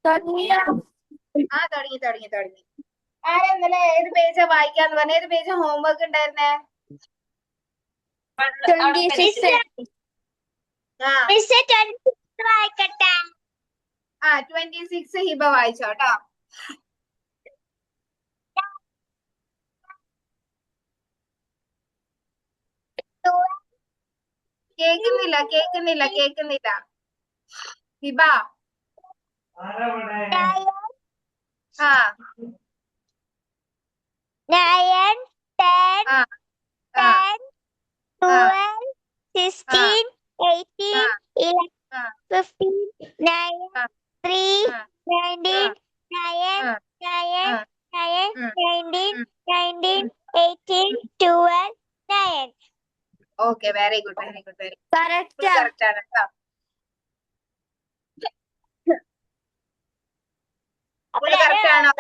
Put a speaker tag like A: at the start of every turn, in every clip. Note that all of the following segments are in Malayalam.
A: തുടങ്ങി. ആരാ ഇന്നലെ ഏത് പേജാ വായിക്കാന്ന് പറഞ്ഞ? ഏത് പേജ് ഹോംവർക്ക് ഉണ്ടായിരുന്നേ? 26 ഹിബ വായിച്ചോട്ടോ. കേക്കുന്നില്ല Hiba.
B: 9, 10, 10, 12, 16, 18, 11, 15, 9, 3, 19, 9, 9, 19, 18, 12, 9.
A: Okay, very good. Correct ആണ് കേട്ടോ. കറക്റ്റ് ആണോ?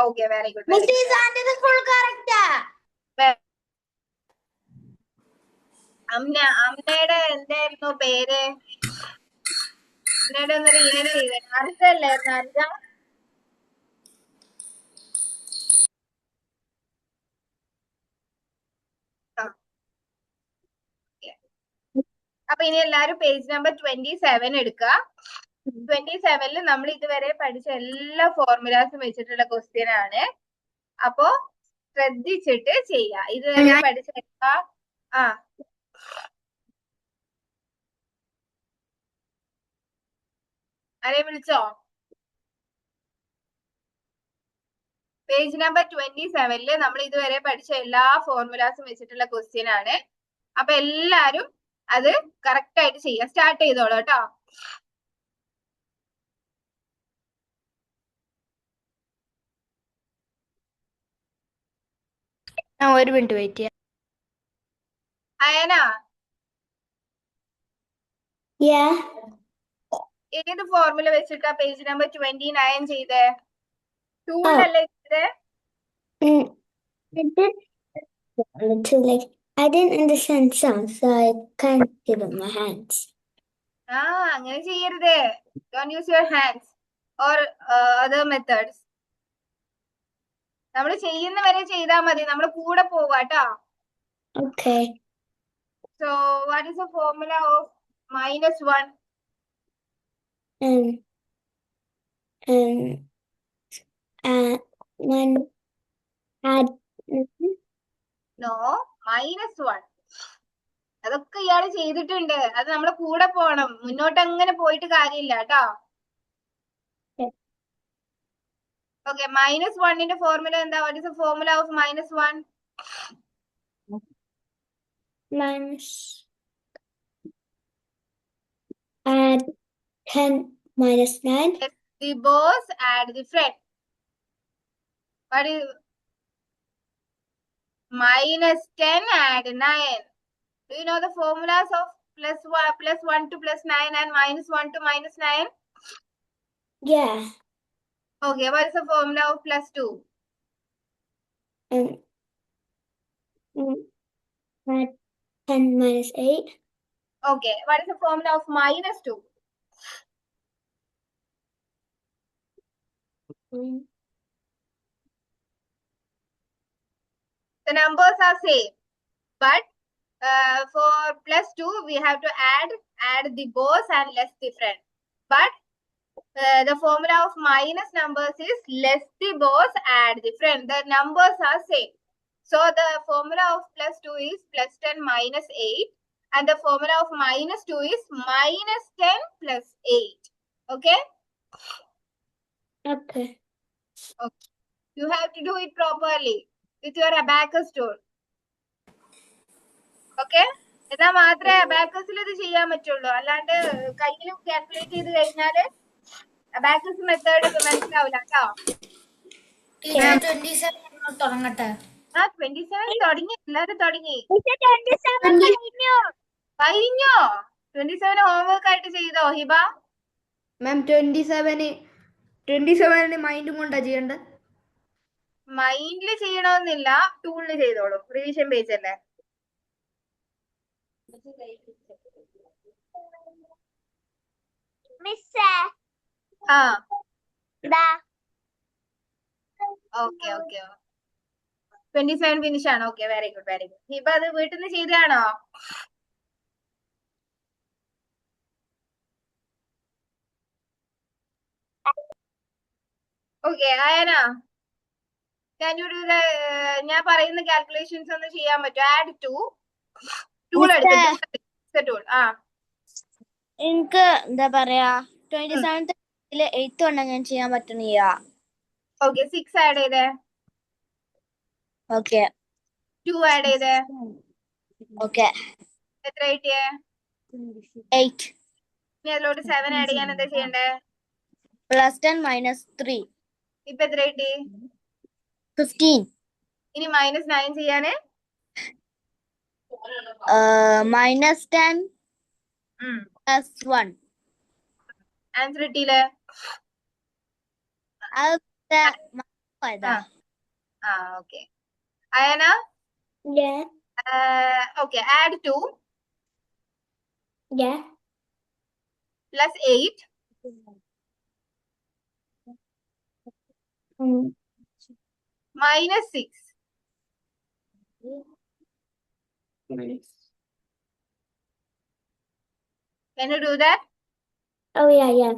A: Okay, very good. അമ്മയുടെ എന്തായിരുന്നു പേര്? അമ്മയുടെ ഒന്ന് റീഡ് ചെയ്തേ. അർജല്ലായിരുന്നു അർജ. അപ്പൊ ഇനി എല്ലാരും പേജ് നമ്പർ 27 എടുക്കുക. 27 നമ്മൾ ഇതുവരെ പഠിച്ച എല്ലാ ഫോർമുലാസും വെച്ചിട്ടുള്ള ക്വസ്റ്റ്യൻ ആണ്. അപ്പോ ശ്രദ്ധിച്ചിട്ട് ചെയ്യാ. ഇതുവരെ പഠിച്ച എല്ലാ ആരെയും വിളിച്ചോ? പേജ് നമ്പർ 27 നമ്മൾ ഇതുവരെ പഠിച്ച എല്ലാ ഫോർമുലാസും വെച്ചിട്ടുള്ള ക്വസ്റ്റ്യൻ ആണ്. അപ്പൊ എല്ലാരും അത് കറക്റ്റ് ആയിട്ട് ചെയ്യാം. സ്റ്റാർട്ട് ചെയ്തോളൂ കേട്ടോ.
C: ഒരു മിനിറ്റ് വെയിറ്റ് ചെയ്യാം.
A: അയന, ഏത് ഫോർമുല വെച്ചിട്ടാ പേജ് നമ്പർ 29 ചെയ്തേ? ടൂളിലല്ലേ ചെയ്തേ?
B: I didn't understand some, so I can't give it my hands.
A: അങ്ങനെ ചെയ്യരുത്. Don't use your hands or other methods. നമ്മൾ ചെയ്യുന്ന വരെ ചെയ്താൽ മതി. നമ്മൾ കൂടെ പോവാട്ടോ.
B: Okay.
A: So what is the formula of -1?
B: When add
A: No, -1. അതൊക്കെ ഇയാള് ചെയ്തിട്ടുണ്ട്. അത് നമ്മള് കൂടെ പോണം. മുന്നോട്ട് അങ്ങനെ പോയിട്ട് കാര്യമില്ല കേട്ടോ. ഓക്കെ, -1ന്റെ ഫോർമുല എന്താ? What is the formula of -1?
B: add 10 minus 9.
A: Yes, the boss add the friend. What is -10 add 9? Do you know the formulas of +1 to +9 and -1 to -9?
B: Yeah.
A: Okay, what is the formula of +2?
B: Add 10 minus 8.
A: Okay, what is the formula of -2? The numbers are same, but for +2 we have to add the boss and less the friend. But the formula of minus numbers is less the boss, add the friend. The numbers are same. So the formula of +2 is +10 minus 8, and the formula of -2 is -10 plus 8. Okay?
B: Okay.
A: You have to do it properly with your abacus tool. Okay? എന്നാൽ മാത്രമേ അബാക്കസിൽ ഇത് ചെയ്യാൻ പറ്റുള്ളൂ. അല്ലാണ്ട് കയ്യിലും കാൽക്കുലേറ്റ് ചെയ്ത് കഴിഞ്ഞാല് അബാക്കസ് മെത്തേഡ് മനസ്സിലാവില്ല കേട്ടോ.
C: 27 തുടങ്ങട്ടെ.
A: 27 തുടങ്ങി. എല്ലാരും തുടങ്ങി.
B: 27
A: കഴിഞ്ഞോ? 27 ഹോംവർക്ക് ആയിട്ട് ചെയ്തോ ഹിബ?
C: മാം 27 മൈൻഡും കൊണ്ടാ ചെയ്യണ്ടേ?
A: മൈൻഡില് ചെയ്യണമെന്നില്ല, ടൂളില് ചെയ്തോളൂ. റിവിഷൻ പേജ് അല്ലേ? Okay, okay. 27 finish ആണ്. Okay, very good, very good. ഇപ്പൊ അത് വീട്ടിൽ നിന്ന് ചെയ്തതാണോ? Okay, Ayana. Can you do the ഞാൻ പറയുന്ന calculations ഒന്ന് ചെയ്യാൻ പറ്റുമോ? Add 2. Tool എടുത്തിട്ട് tool.
C: എനിക്ക് എന്താ പറയാ 27th 8th വണ്ണം ഞാൻ ചെയ്യാൻ പറ്റണില്ല.
A: Okay, 6 add ചെയ്തേ.
C: Okay.
A: 2 add ചെയ്തേ.
C: Okay.
A: എത്ര കിട്ടിയേ?
C: 8.
A: ഇനി അതിലോട്ട് 7 add ചെയ്യാൻ എന്താ ചെയ്യണ്ടേ?
C: +10 - 3.
A: ഇപ്പൊ എത്ര കിട്ടി?
C: 15.
A: ഇനി -9 ചെയ്യാന്?
C: -10 +1.
A: ആൻസർ കിട്ടിയില്ലേ? Okay. Ayana?
B: Yeah.
A: Okay, add 2
B: Yeah.
A: plus 8 minus 6. Can you do that?
B: Oh, yeah.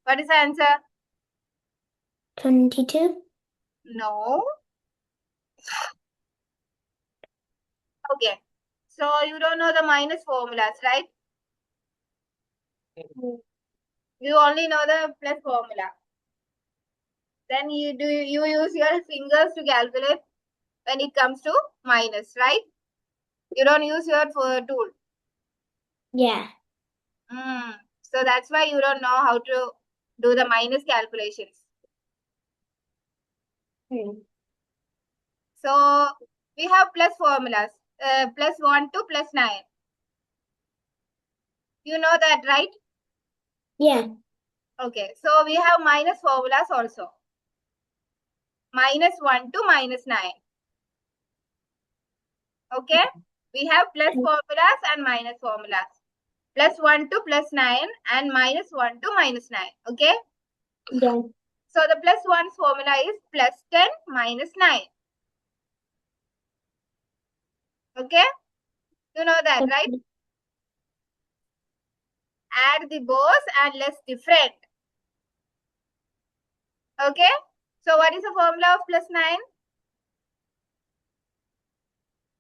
A: What is the answer?
B: 22.
A: No. Okay. So you don't know the minus formulas, right? You only know the plus formula. Then you use your fingers to calculate when it comes to minus, right? You don't use your tool.
B: Yeah.
A: So that's why you don't know how to do the minus calculations. So we have plus formulas, +1 to +9. You know that, right?
B: Yeah.
A: Okay, so we have minus formulas also. -1 to -9. Okay, we have plus formulas and minus formulas. +1 to +9 and -1 to -9. Okay.
B: Yeah.
A: So the +1's formula is +10 - 9. Okay, you know that, right? Add the both and less different. Okay, so what is the formula of +9?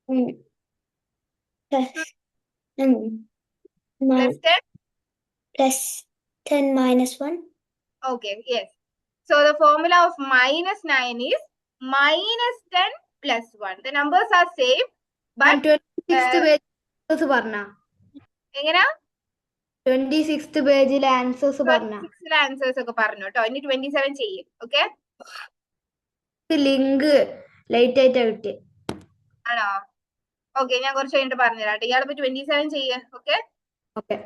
B: +10 - 1.
A: Okay, yes. So the formula of -9 is -10 + 1. The numbers are same, but
C: 26th page പറഞ്ഞ
A: എങ്ങനാ
C: 26th പേജിലെ ആൻസേഴ്സ് പറഞ്ഞ
A: 26 ആൻസേഴ്സ് ഒക്കെ പറഞ്ഞു കേട്ടോ. ഇനി 27 ചെയ്യും. ഓക്കെ,
C: ലിങ്ക് ലൈറ്റ് ആയിട്ടാ കിട്ടിയ.
A: ആണോ? ഓക്കെ, ഞാൻ കുറച്ച് കഴിഞ്ഞിട്ട് പറഞ്ഞുതരാം കേട്ടോ. ഇയാളിപ്പോ 27 ചെയ്യേ. Okay.
C: Okay.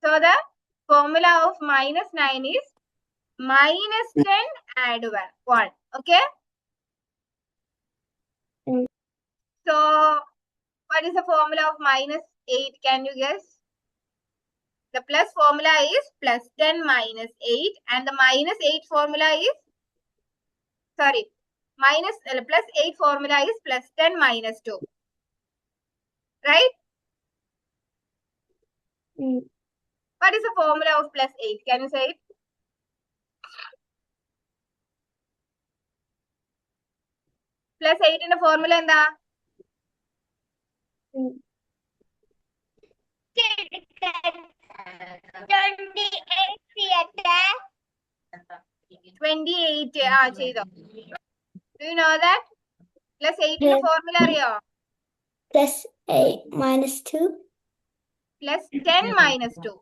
A: So the formula of -9 is -10 add 1. Okay. So what is the formula of -8? Can you guess? The plus formula is +10 - 8, and the -8 formula is +8 formula is +10 - 2. Right? What is the formula of +8? Can you say it? +8 in the formula എന്താ? 28. ചെയ്തോ. Do you know that? +8 in the formula അറിയോ?
B: +8 - 2.
A: +10 - 2.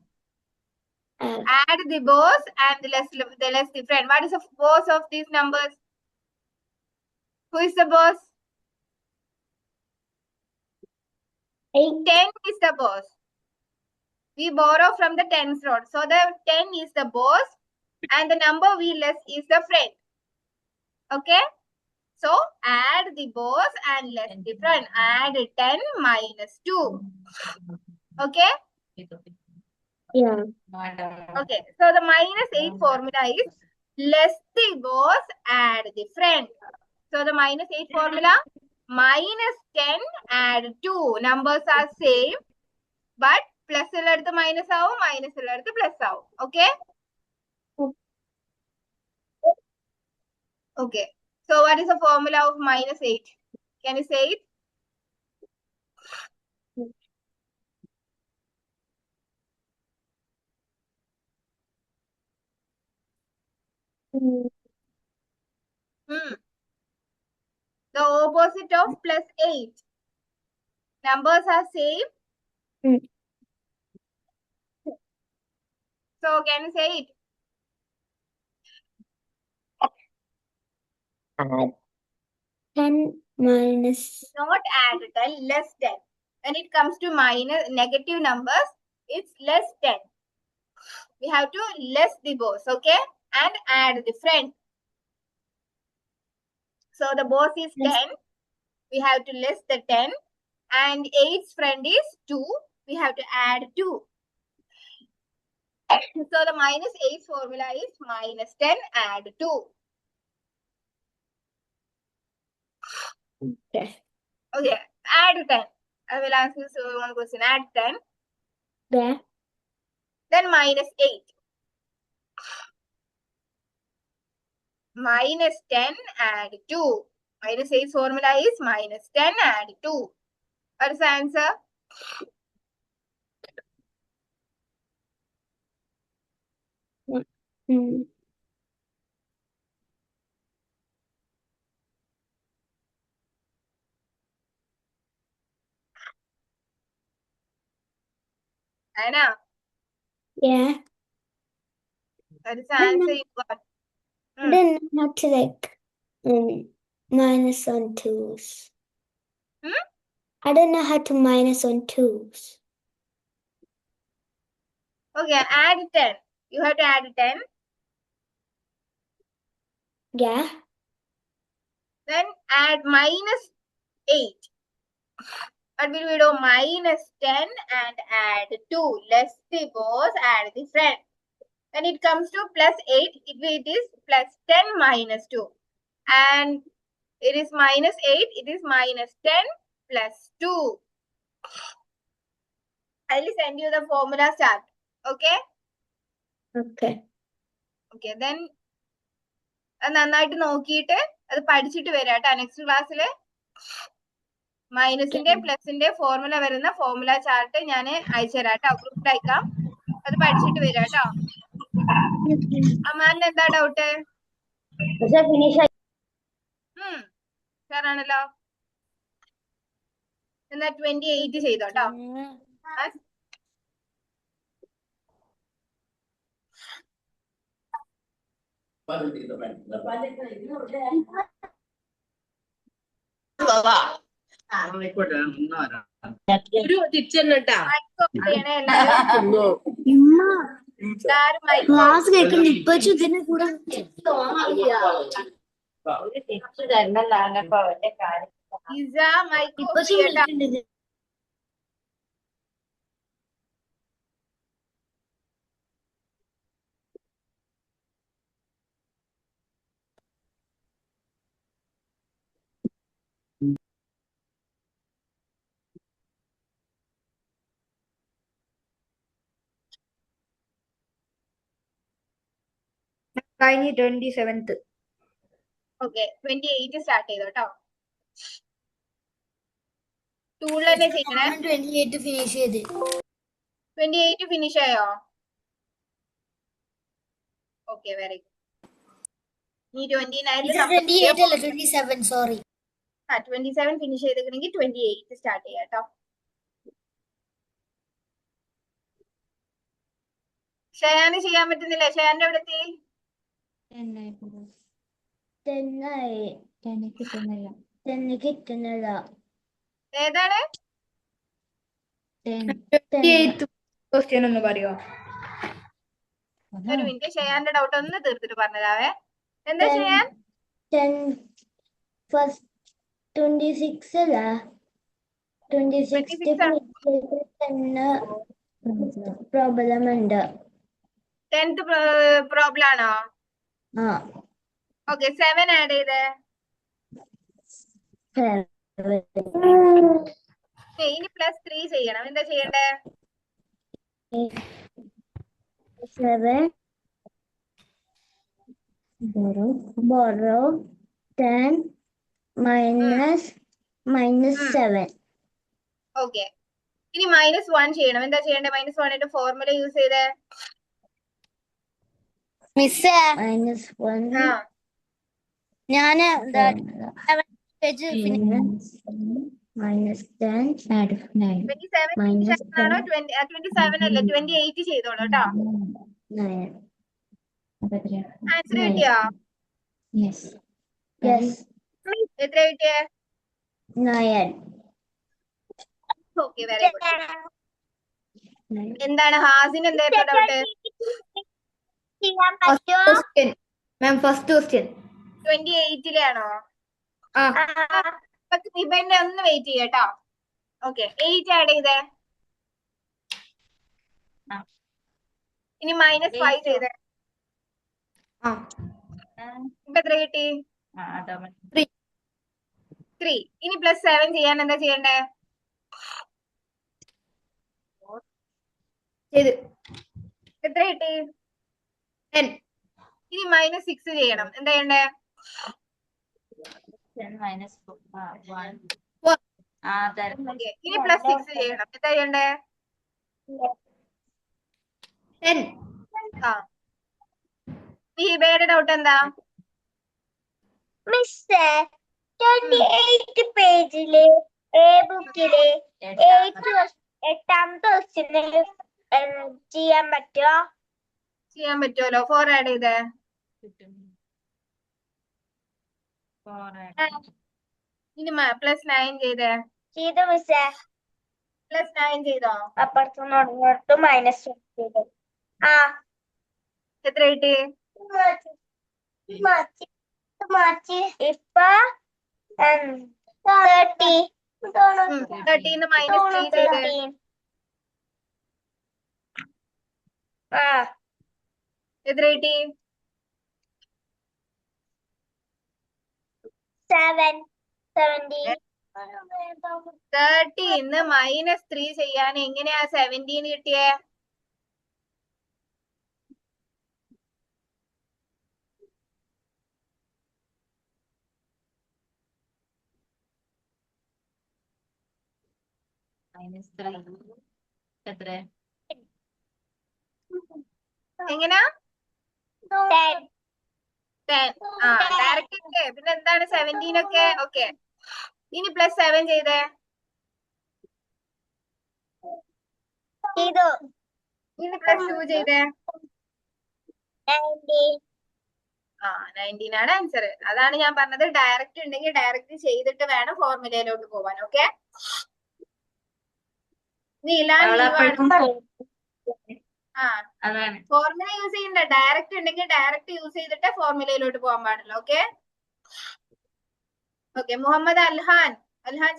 A: Add the both and the less different. What is the both of these numbers? Who is the boss?
B: 8.
A: 10 is the boss. We borrow from the tens rod. So the 10 is the boss and the number we less is the friend. Okay. So add the boss and less different. Add 10 - 2. Okay.
B: Yeah.
A: Okay, so the -8 formula is less the boss, add the friend. So the -8 formula, -10 add 2. Numbers are same, but plus the minus out, minus the plus out. Okay? Okay. So what is the formula of -8? Can you say it? The opposite of +8. Numbers are same. So can you say it?
B: Add 10 minus.
A: Not add 10, less 10. When it comes to negative numbers, it's less 10. We have to less the boss, okay? And add the friend. So the boss is 10. We have to less the 10. And 8's friend is 2. We have to add 2. So the -8 formula is -10 add 2.
B: Okay.
A: Okay, add 10. I will ask you one question. Add 10.
B: Yeah.
A: Then -8. -10 add 2. -8 formula is -10 add 2. What is the answer? Anna,
B: Yeah.
A: that is the answer you got.
B: I don't know how to minus on 2s. I don't know how to minus on 2s.
A: Okay, add 10. You have to add 10.
B: Yeah.
A: Then add -8. What will we do? -10 and add 2. Less the boss, add the friend. When it comes to +8, it is +10 minus 2. And it is -8, it is -10 plus 2. I will send you the formula chart. Okay?
B: Okay.
A: Okay, then നന്നായിട്ട് നോക്കിയിട്ട് അത് പഠിച്ചിട്ട് വരാം കേട്ടോ നെക്സ്റ്റ് ക്ലാസ്സിൽ മൈനസിന്റെ പ്ലസിന്റെ ഫോർമുല വരുന്ന ഫോർമുല ചാർട്ട് ഞാൻ അയച്ചു തരാം കേട്ടോ ഗ്രൂപ്പിൽ അയക്കാം അത് പഠിച്ചിട്ട് വരാം കേട്ടോ അമ്മാന്റെ എന്താ ഡൗട്ട് സാറാണല്ലോ എന്നാ 28 ചെയ്തോ കേട്ടോ
B: ക്ലാസ് കേൾക്കുന്ന ഇപ്പൊ ഇതിനെ കൂടെ
C: കഴിഞ്ഞ് 27th.
A: ഓക്കെ 28 സ്റ്റാർട്ട് ചെയ്തോ കേട്ടോ ടൂളിൽ തന്നെ ചെയ്യണേ
C: 28 ഫിനിഷ് ചെയ്ത്
A: 28 ഫിനിഷ് ആയോ ഓക്കെ വെരി ഗുഡ് ഇനി
C: 28 അല്ല 27 സോറി
A: 27 ഫിനിഷ് ചെയ്തിട്ടുണ്ടെങ്കിൽ 28 സ്റ്റാർട്ട് ചെയ്യാം കേട്ടോ ഷയാന് ചെയ്യാൻ പറ്റുന്നില്ല ഷയാന്റെ എവിടെ എത്തി
C: കിട്ടുന്നില്ല
A: ഏതാണ്
C: ക്വസ്റ്റ്യൻ ഒന്ന് പറയോ
A: ഒരു മിനിറ്റ് ഷയാന്റെ ഡൗട്ട് ഒന്ന് തീർത്തിട്ട് പറഞ്ഞതാവേ എന്താ ഷയാൻ
B: 26 അല്ല 26 പ്രോബ്ലം ഉണ്ട്.
A: 10th പ്രോബ്ലം ആണോ? ഓക്കെ 7 ആഡ് ചെയ്തേ. ഇനി +3 ചെയ്യണം. എന്താ ചെയ്യണ്ടേ?
B: 7 borrow 10 minus 7.
A: ഓക്കെ ഇനി -1 ചെയ്യണം. എന്താ ചെയ്യണ്ടേ? -1 ഫോർമുല യൂസ് ചെയ്തേ.
C: മിസ്സേ
B: -1
C: ഞാന്
B: minus 10 add 9 minus
A: 27 ആണോ? 27 അല്ലേ? 28 ചെയ്തോളൂ കേട്ടോ.
B: 9.
A: ആൻസർ കിട്ടിയോ?
B: Yes.
A: എത്ര കിട്ടിയേ?
B: 9.
A: Okay very good. എന്താണ് ഹാസിന് എന്തായിരുന്നു ഡൗട്ട്?
C: ഫസ്റ്റ് ക്വസ്റ്റ്യൻ
A: 28 ആണോ? ഇവന്റെ ഒന്ന് വെയിറ്റ് ചെയ്യട്ടോ. ഓക്കെ 8 ആഡ് ചെയ്തേ. ഇനി -5 ചെയ്തേ. ഇപ്പൊ എത്ര കിട്ടി? 3. ഇനി +7 ചെയ്യാൻ എന്താ ചെയ്യണ്ടേ? എത്ര കിട്ടി? 10. ഇനി -6 ചെയ്യണം. എന്താ ചെയ്യണ്ടേ?
D: 10 minus 1.
A: Okay. ഇനി +6 ചെയ്യണം. എന്താ ചെയ്യണ്ടേ? 10. ഹിബയുടെ ഡൗട്ട് എന്താ?
B: മിസ്സേ 28 പേജില് ബുക്കില് 8ാമത്തെ ക്വസ്റ്റ്യന് ചെയ്യാൻ പറ്റുമോ?
A: ചെയ്യാൻ പറ്റുമല്ലോ. 4 ആഡ് ചെയ്തേ. ഇനി +9 ചെയ്തേ.
B: ചെയ്തു മിസ്സേ.
A: +9 ചെയ്തോ?
B: അപ്പുറത്തുനിന്ന് -1 ചെയ്തു.
A: എത്ര കിട്ടി?
B: ഇപ്പൊ 30.
A: 30 -3 ചെയ്തേ. എത്ര കിട്ടി?
B: 17.
A: 30 -3 ചെയ്യാൻ എങ്ങനെയാ 17 കിട്ടിയേ? എങ്ങനാ? 10. ഡയറക്റ്റ് ഇല്ലേ? പിന്നെ എന്താണ് 17 ഒക്കെ? ഓക്കെ ഇനി +7 ചെയ്തേ. ഇനി +2 ചെയ്തേ. 19 ആണ് ആൻസർ. അതാണ് ഞാൻ പറഞ്ഞത്. ഡയറക്റ്റ് ഉണ്ടെങ്കിൽ ഡയറക്റ്റ് ചെയ്തിട്ട് വേണം ഫോർമുലയിലോട്ട് പോവാൻ. ഓക്കെ ഫോർമുല യൂസ് ചെയ്യണ്ട. ഡയറക്റ്റ് ഉണ്ടെങ്കിൽ ഡയറക്റ്റ് യൂസ് ചെയ്തിട്ട് ഫോർമുലയിലോട്ട് പോകാൻ പാടില്ല. ഓക്കെ ഓക്കെ മുഹമ്മദ് അൽഹാൻ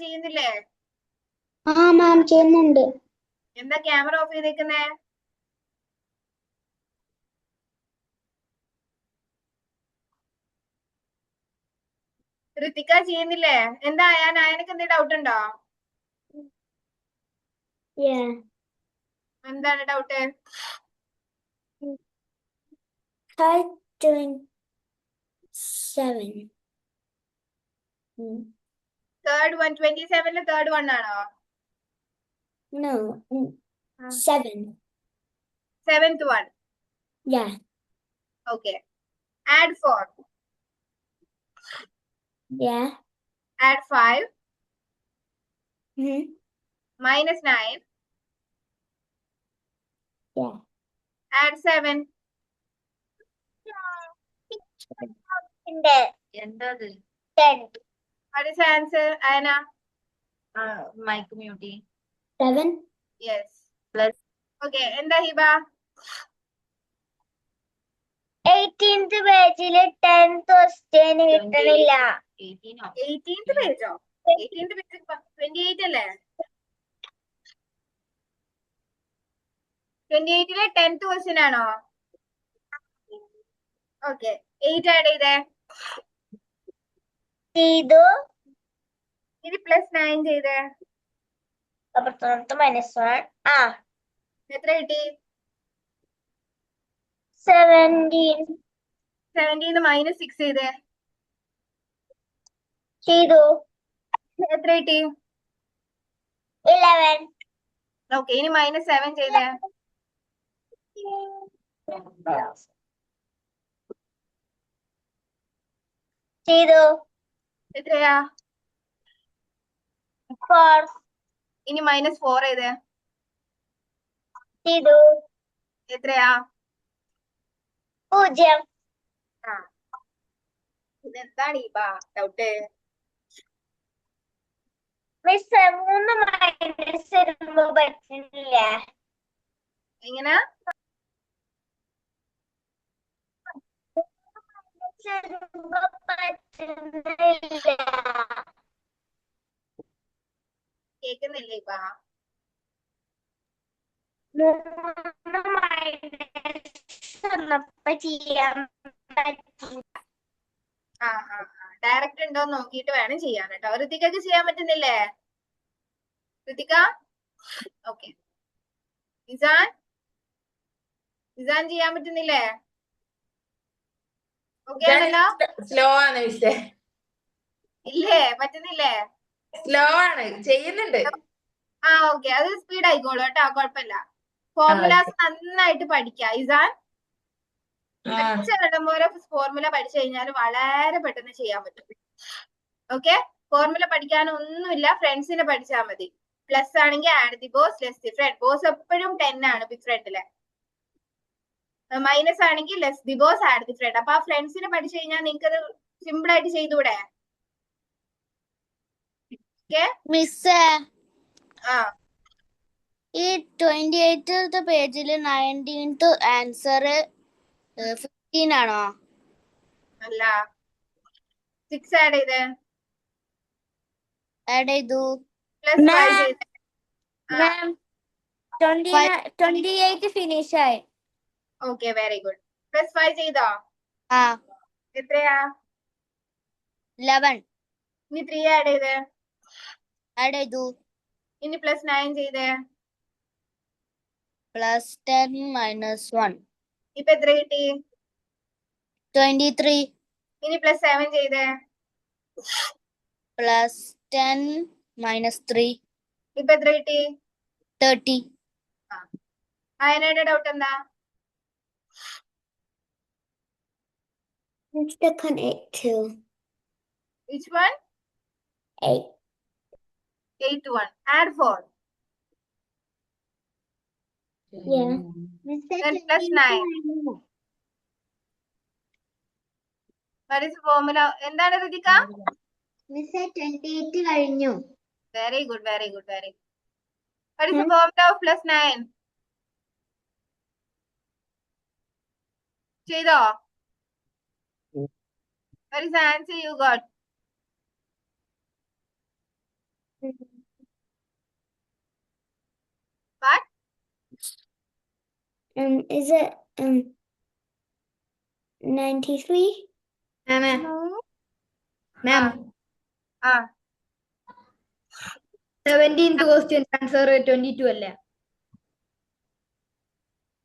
A: ചെയ്യുന്നില്ലേ?
B: മാം ചെയ്യുന്നുണ്ട്.
A: എന്താ ക്യാമറ ഓഫ് ചെയ്തേക്കുന്നേ? ഋതിക ചെയ്യുന്നില്ലേ? എന്താ അയനക്ക് എന്തെങ്കിലും ഡൗട്ട് ഉണ്ടോ? എന്താണ് doubt?
B: 27.
A: Third one 27 third one ആണോ?
B: No. 7.
A: 7th one.
B: Yeah.
A: Okay. Add 4.
B: Yeah.
A: Add 5.
B: -9. Yeah.
A: Add 7. What is the answer, Ayana?
D: Mic mute.
B: 7.
A: Yes.
D: Plus.
A: Okay. Enda Hiba?
B: 18th പേജില് 10th ക്വസ്റ്റ്യൻ കിട്ടണില്ല.
A: 18th പേജോ? 18th പേജ് 28 അല്ലേ? 28-ലെ 10th ക്വസ്റ്റ്യൻ ആണോ? ഓക്കെ 8 ആഡ് ചെയ്തേ.
C: ചെയ്തു.
A: ഇനി +9 ചെയ്തേ.
C: അപ്പുറത്ത് -1.
A: എത്ര കിട്ടി?
C: 17.
A: 17 -6 ചെയ്തേ.
C: ചെയ്തു.
A: എത്ര കിട്ടി?
C: 11.
A: ഓക്കെ ഇനി -7 ചെയ്തേ.
C: ചെയ്തു.
A: എത്രയാ?
C: 4.
A: ഇനി -4 ചെയ്തേ.
C: ചെയ്തു.
A: എത്രയാ?
C: 0.
A: ആ ഇതെന്താണ് ഈ ഡൗട്ട്?
C: മിസ് 3 മൈനസ് വരുമ്പോ പറ്റുന്നില്ല.
A: എങ്ങനെ? കേക്കുന്നില്ലേ ഇപ്പ?
C: 3 മൈനസ് വന്നപ്പോ ചെയ്യാൻ പറ്റി.
A: ഡയറക്റ്റ് ഉണ്ടോ നോക്കിയിട്ട് വേണം ചെയ്യാൻ കേട്ടോ. ഋതികക്ക് ചെയ്യാൻ പറ്റുന്നില്ലേ? ഋതിക ഓക്കെ. ഇസാൻ ചെയ്യാൻ പറ്റുന്നില്ലേ? ഓക്കെ ആണല്ലോ?
E: സ്ലോ ആണ് മിസ്സേ.
A: ഇല്ലേ പറ്റുന്നില്ലേ?
E: സ്ലോ ആണ്, ചെയ്യുന്നുണ്ട്.
A: ഓക്കെ അത് സ്പീഡ് ആയിക്കോളൂ കേട്ടോ, കുഴപ്പമില്ല. ഫോർമുലാസ് നന്നായിട്ട് പഠിക്കുക ഇസാൻ. പോലെ ഫോർമുല പഠിച്ചു കഴിഞ്ഞാൽ വളരെ പെട്ടെന്ന് ചെയ്യാൻ പറ്റും. ഓക്കെ ഫോർമുല പഠിക്കാൻ ഒന്നുമില്ല, ഫ്രണ്ട്സിനെ പഠിച്ചാൽ മതി. പ്ലസ് ആണെങ്കിൽ add the boss less the friend. Boss എപ്പോഴും 10 ആണ് ബിഗ് ഫ്രണ്ടില്. മൈനസ് ആണെങ്കിൽ less the boss add the friend. അപ്പൊ ആ ഫ്രണ്ട്സിനെ പഠിച്ചു കഴിഞ്ഞാൽ നിങ്ങൾക്ക് അത് സിമ്പിൾ ആയിട്ട് ചെയ്തൂടെ?
C: മിസ്സേ
A: ഈ
C: 28th പേജില് 19th ആൻസർ 15 ആണോ?
A: അല്ല 6 ആഡ് ചെയ്തേ.
C: ആഡ് ചെയ്തു.
A: +5 ചെയ്തേ.
C: 28 ഫിനിഷ് ആയി.
A: Okay very good. +5 ചെയ്തോ? എത്രയാ?
C: 11.
A: ഇനി 3 ആഡ് ചെയ്തേ.
C: ആഡ് ചെയ്തു.
A: ഇനി +9 ചെയ്തേ.
C: +10 - 1.
A: ഇപ്പൊ എത്ര കിട്ടി?
C: 23.
A: ഇനി +7 ചെയ്തേ.
C: +10 - 3.
A: ഇപ്പൊ എത്ര കിട്ടി?
C: 30.
A: അയനയുടെ ഡൗട്ട് എന്താ?
B: I'm stuck on 8 too.
A: Which one?
B: 8.
A: 8 to 1. Add 4.
B: Yeah.
A: Then +9. What is the formula? എന്താണ് ഋതിക?
B: മിസ്സേ 28 കഴിഞ്ഞു.
A: Very good, very good, very good. What is the formula of +9? ചെയ്തോ? What is the answer you got? What?
B: Is it 93?
A: Ma'am.
F: 17th question answer 22 അല്ലേ?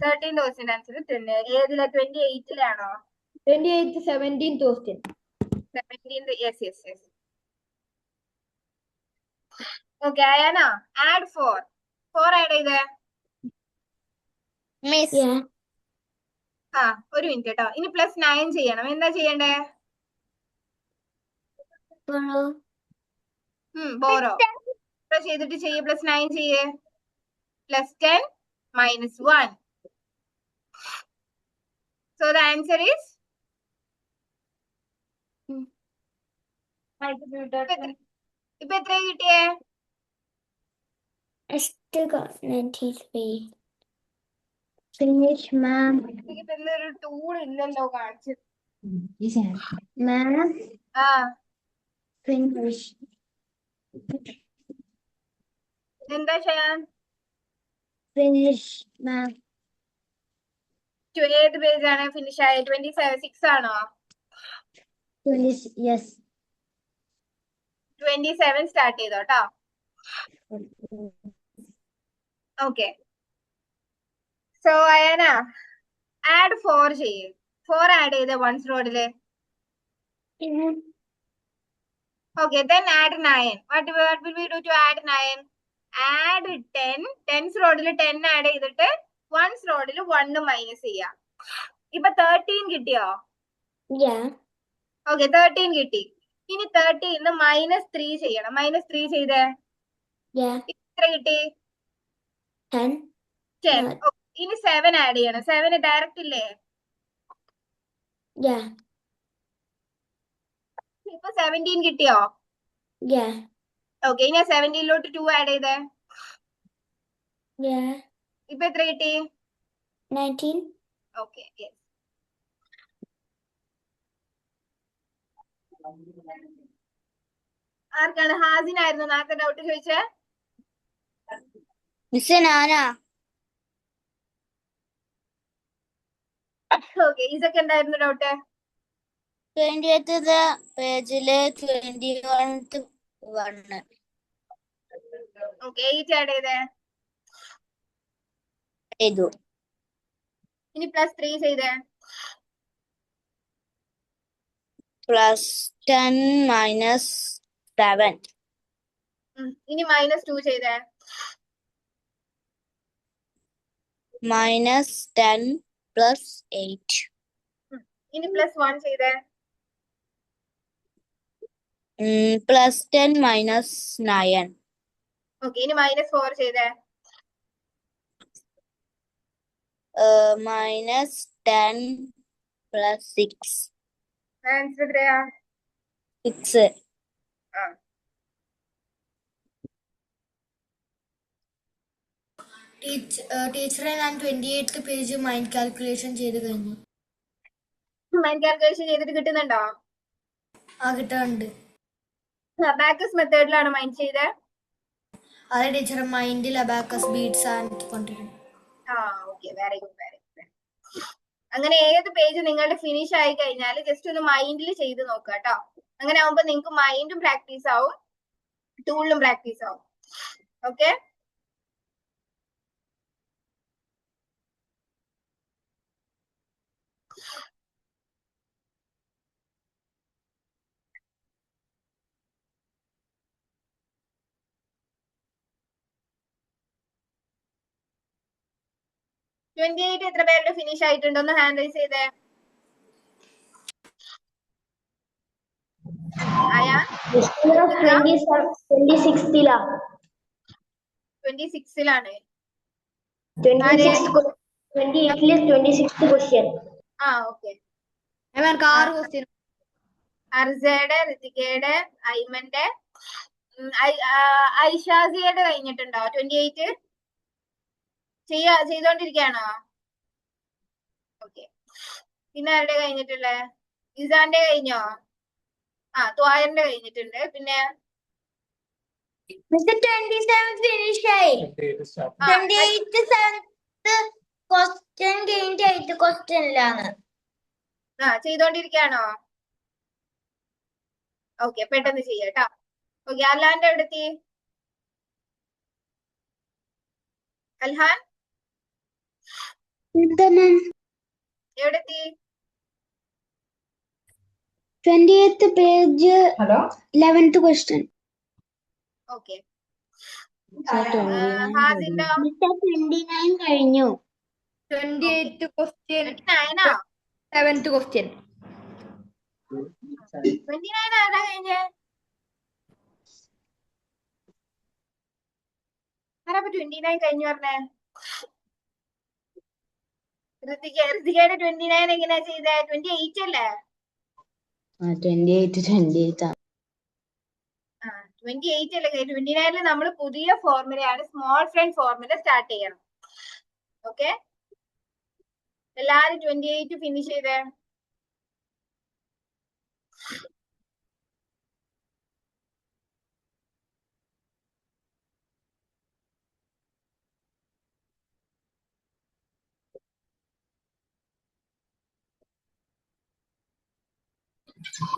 A: 13th question answer ഏതിലെ? 28-ലാണോ?
F: 28th 17th question.
A: 17th, yes. Okay, Ayana, add 4. 4 add ചെയ്തേ.
C: Miss
B: Yeah.
A: ഒരു മിനിറ്റ് കേട്ടോ. ഇനി +9 ചെയ്യണം. എന്താ ചെയ്യണ്ടേ? ബോറോ ചെയ്തിട്ട് ചെയ്യേ. +9 ചെയ്യേ. +10 - 1. So the answer is ഇപ്പൊ എത്ര കിട്ടിയേ?
B: I still got 93. Finish, ma'am.
A: ഇപ്പൊ എന്തൊരു ടൂൾ ഇല്ലല്ലോ കാണിച്ചു.
B: Ma'am, finish.
A: എന്താ ചെയ്യാൻ?
B: Finish, ma'am.
A: ഏത് പേജ് ആണ് ഫിനിഷ് ആയത്? 26 ആണോ?
B: yes.
A: 27 സ്റ്റാർട്ട് ചെയ്തോ കേട്ടോ. ഓക്കെ. സോ അയന ആഡ് 4 ചെയ്യ്. 4 ആഡ് ചെയ്ത് വൺസ് റോഡില്. Okay, then add 9. What will we do to add 9? Add 10. Tens റോഡിൽ 10 ആഡ് ചെയ്തിട്ട് വൺസ് റോഡിൽ 1 മൈനസ് ചെയ്യാം. ഇപ്പൊ 13 കിട്ടിയോ?
B: Yeah.
A: ഓക്കെ, 13 കിട്ടി. ഇനി 13 -3 ചെയ്യണം. -3 ചെയ്തേ.
B: Yeah.
A: എത്ര കിട്ടി?
B: 10.
A: 10. ഇനി 7 ആഡ് ചെയ്യണം. 7 ഡയറക്റ്റ് ഇല്ലേ?
B: Yeah.
A: ഇപ്പൊ 17 കിട്ടിയോ?
B: Yeah.
A: ഓക്കെ, ഇനി 17ലോട്ട് 2 ആഡ് ചെയ്തേ.
B: Yeah.
A: ഇപ്പൊ എത്ര കിട്ടി?
B: 19.
A: Okay, yes. ആർക്കാണ്? ഹാസിനായിരുന്നു നേരത്തെ ഡൗട്ട് ചോദിച്ചേ?
C: മിസ്സേ ഞാനാ.
A: ഓക്കെ, ഇതൊക്കെ എന്തായിരുന്നു ഡൗട്ട്?
C: 28th പേജില് 21th 1
A: ഓക്കെ, 8 ആഡ് ചെയ്തേ.
C: ചെയ്തു.
A: ഇനി +3 ചെയ്തേ.
C: +10 -7
A: ഇനി -2 ചെയ്തേ.
C: -10 +8
A: ഇനി +1 ചെയ്തേ.
C: +10 -9
A: ഓക്കെ, ഇനി -4 ചെയ്തേ.
C: -10 +6
A: ആൻസർ എത്രയാ?
C: 6.
B: ടീച്ചറെ ഞാൻ 28th പേജ് മൈൻഡ് കാൽക്കുലേഷൻ ചെയ്ത് കഴിഞ്ഞു.
A: മൈൻഡ് കാൽക്കുലേഷൻ ചെയ്തിട്ട് കിട്ടുന്നുണ്ടോ?
B: കിട്ടാറുണ്ട്.
A: അബാക്കസ് മെത്തേഡിലാണ് മൈൻഡ് ചെയ്തേ.
B: അതെ ടീച്ചറെ, മൈൻഡിൽ അബാക്കസ് ബീഡ്സ് ആൻഡ് കൊണ്ടിരുന്നു.
A: Okay, very good, very good. അങ്ങനെ ഏത് പേജ് നിങ്ങളുടെ ഫിനിഷ് ആയി കഴിഞ്ഞാൽ ജസ്റ്റ് ഒന്ന് മൈൻഡിൽ ചെയ്ത് നോക്കുക കേട്ടോ. അങ്ങനെ ആവുമ്പോ നിങ്ങൾക്ക് മൈൻഡും പ്രാക്ടീസ് ആവും, ടൂളിലും പ്രാക്ടീസ് ആവും. ഓക്കെ. എത്ര പേരുടെ ഫിനിഷ് ആയിട്ടുണ്ടോന്ന് ഹാൻഡ് റൈസ് ചെയ്തേ. ആയാ?
F: 26ലാണ്.
A: 26ലാണ്.
F: 26th question.
A: ഓക്കെ.
F: അവർക്ക് 6 ക്വസ്റ്റ്യൻ.
A: അർസയുടെ, ഋതികയുടെ, ഐമന്റെ, ഐഷാസിയുടെ കഴിഞ്ഞിട്ടുണ്ടോ? 28 ചെയ്തോണ്ടിരിക്കുകയാണോ? ഓക്കെ. പിന്നെ ആരുടെ കഴിഞ്ഞിട്ടുള്ളേ? ഇസാന്റെ കഴിഞ്ഞോ? ത്വായറിന്റെ കഴിഞ്ഞിട്ടുണ്ട്. പിന്നെ
C: 27 ഫിനിഷ് ആയി. 28th 7th ക്വസ്റ്റ്യൻ കഴിഞ്ഞിട്ട് 8th ക്വസ്റ്റ്യനിലാണ്.
A: ചെയ്തോണ്ടിരിക്കുകയാണോ? ഓക്കെ, പെട്ടെന്ന് ചെയ്യാട്ടോ. ഓക്കെ, അൽഹാന്റെ എവിടെത്തി? അൽഹാൻ എവിടെത്തി?
B: 28th page 11th question.
A: Okay. ഹാസിന്റെ
B: 29 കഴിഞ്ഞു.
F: 28th question
A: 29
F: 7th question.
A: 29 ആരാ കഴിഞ്ഞേ? ആരാ 29 കഴിഞ്ഞു പറഞ്ഞേ? ഋതികയുടെ 29 എങ്ങനെയാ ചെയ്തേ? 28 അല്ലേ?
B: 28
A: 28 അല്ലേ? 29 നമ്മൾ പുതിയ ഫോർമുലയാണ്, സ്മോൾ ഫ്രണ്ട് ഫോർമുല സ്റ്റാർട്ട് ചെയ്യണം. ഓക്കെ, എല്ലാരും 28 ഫിനിഷ് ചെയ്തേ.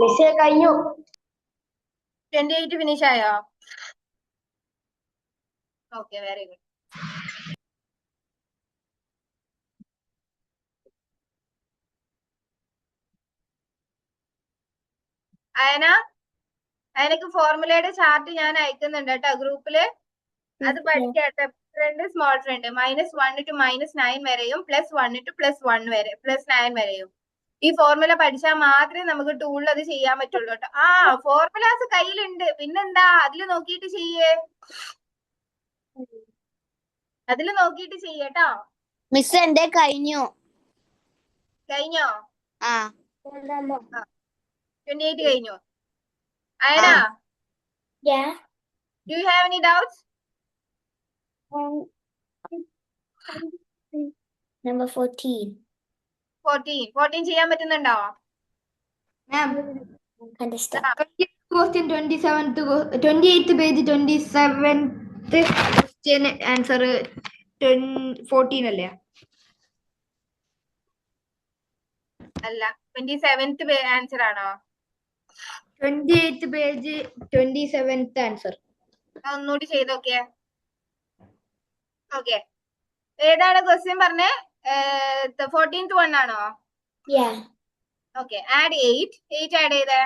F: മിസ്സേ കഴിഞ്ഞു
A: 28 ഫിനിഷ് ആയോ? Okay, very good. അയനക്ക് ഫോർമുലയുടെ ചാർട്ട് ഞാൻ അയക്കുന്നുണ്ട് കേട്ടോ ഗ്രൂപ്പില്. അത് പഠിക്കട്ടെ. ഫ്രണ്ട് സ്മോൾ ഫ്രണ്ട് -1 to -9 വരെയും +1 to +1 വരെ +9 വരെയും. ഈ ഫോർമുല പഠിച്ചാൽ മാത്രമേ നമുക്ക് ടൂളിൽ അത് ചെയ്യാൻ പറ്റുള്ളൂ കേട്ടോ. ആ ഫോർമുലാസ് കയ്യിലുണ്ട്, പിന്നെന്താ അതില് നോക്കിയിട്ട് ചെയ്യേ, അതില് നോക്കിയിട്ട് ചെയ്യട്ടോ.
C: മിസ് എന്റെ കഴിഞ്ഞു.
A: കഴിഞ്ഞോ?
C: ആ
A: 28 കഴിഞ്ഞു. Ayana,
B: Yeah.
A: do you have any doubts?
B: Number 14.
A: 14 ചെയ്യാൻ പറ്റുന്നുണ്ടോ?
F: മാം
B: Understand.
F: 28th page 27th question answer 14 അല്ലേ?
A: അല്ല, 27th ആൻസർ ആണോ?
F: 28th page 27th answer.
A: ഒന്നുകൂടി ചെയ്ത് നോക്കിയേ. ഓക്കെ, ഏതാണ് ക്വസ്റ്റ്യൻ പറഞ്ഞേ? 14th one ആണോ?
B: Yeah.
A: ഓക്കെ, add 8 ആഡ് ചെയ്തേ,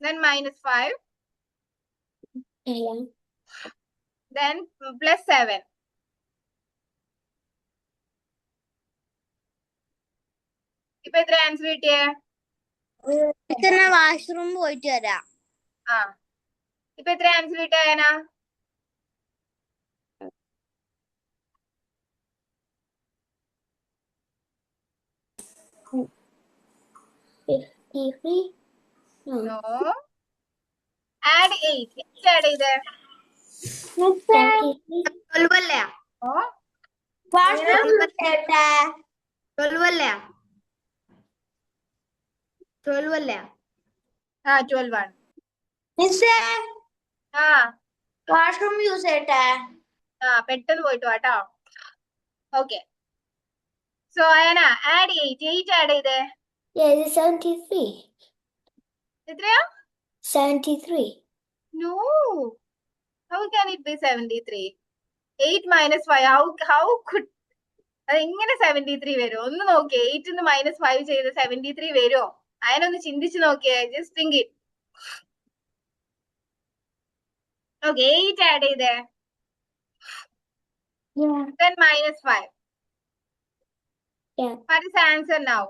A: then -5,
B: Yeah.
A: then +7. ഇപ്പൊ എത്ര ആൻസർ കിട്ടിയേ?
C: മിസ് ഞാൻ വാഷ്റൂം പോയിട്ട് വരാം.
A: ആ, ഇപ്പൊ എത്ര ആൻസർ കിട്ടിയ?
B: 53. No.
A: No. Add 8. Add ചെയ്തേ.
B: 73.
F: 12 അല്ലേ?
A: ഓ,
F: 12 അല്ലേ? 12 അല്ലേ?
A: ആ 12 ആണ്.
C: മിസ്സേ
A: ആ
C: വാഷ്റൂം യൂസ് ചെയ്യട്ടെ?
A: പെട്ടെന്ന് പോയിട്ട് വാട്ടോ. Okay, so Ayana add 8 add ചെയ്തേ.
B: Yeah, it's 73.
A: എത്രയാ?
B: 73.
A: No. How can it be 73? 8 - 5. How could അത് എങ്ങനെ 73 വരും? ഒന്ന് നോക്കിയേ, 8 -5 ചെയ്ത് 73 വരുമോ? അതിനൊന്ന് ചിന്തിച്ചു നോക്കിയേ. Just think it. Okay, 8 add ചെയ്തേ,
B: Yeah.
A: then -5.
B: Yeah.
A: What is the answer now?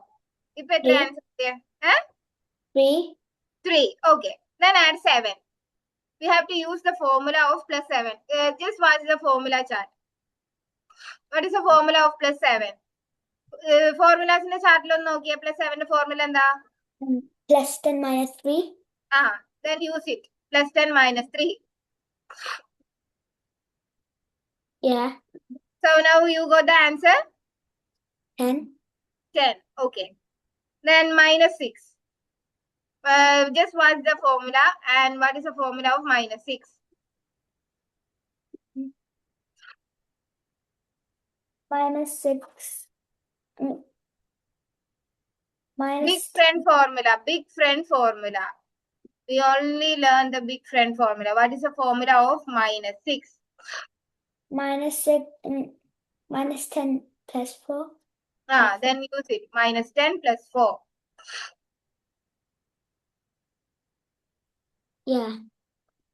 A: ഇപ്പൊ എത്ര
B: 3.
A: ആൻസർ കിട്ടിയേ?
B: 3.
A: 3. Okay, then add 7. We have to use the formula of +7. Just watch the formula chart. What is the formula of +7? ഫോർമുലാസിന്റെ ചാർട്ടിൽ ഒന്ന് നോക്കിയേ. +7 ഫോർമുല എന്താ?
B: +10 - 3.
A: Then use it. +10 - 3.
B: Yeah.
A: So now you got the answer
B: 10.
A: 10. Okay, then -6. Just watch the formula. And what is the formula of -6?
B: -6.
A: Big friend formula. Big friend formula. We only learn the big friend formula. What is the formula of -6?
B: -6. -10 + 4.
A: Then use it. -10 + 4.
B: Yeah.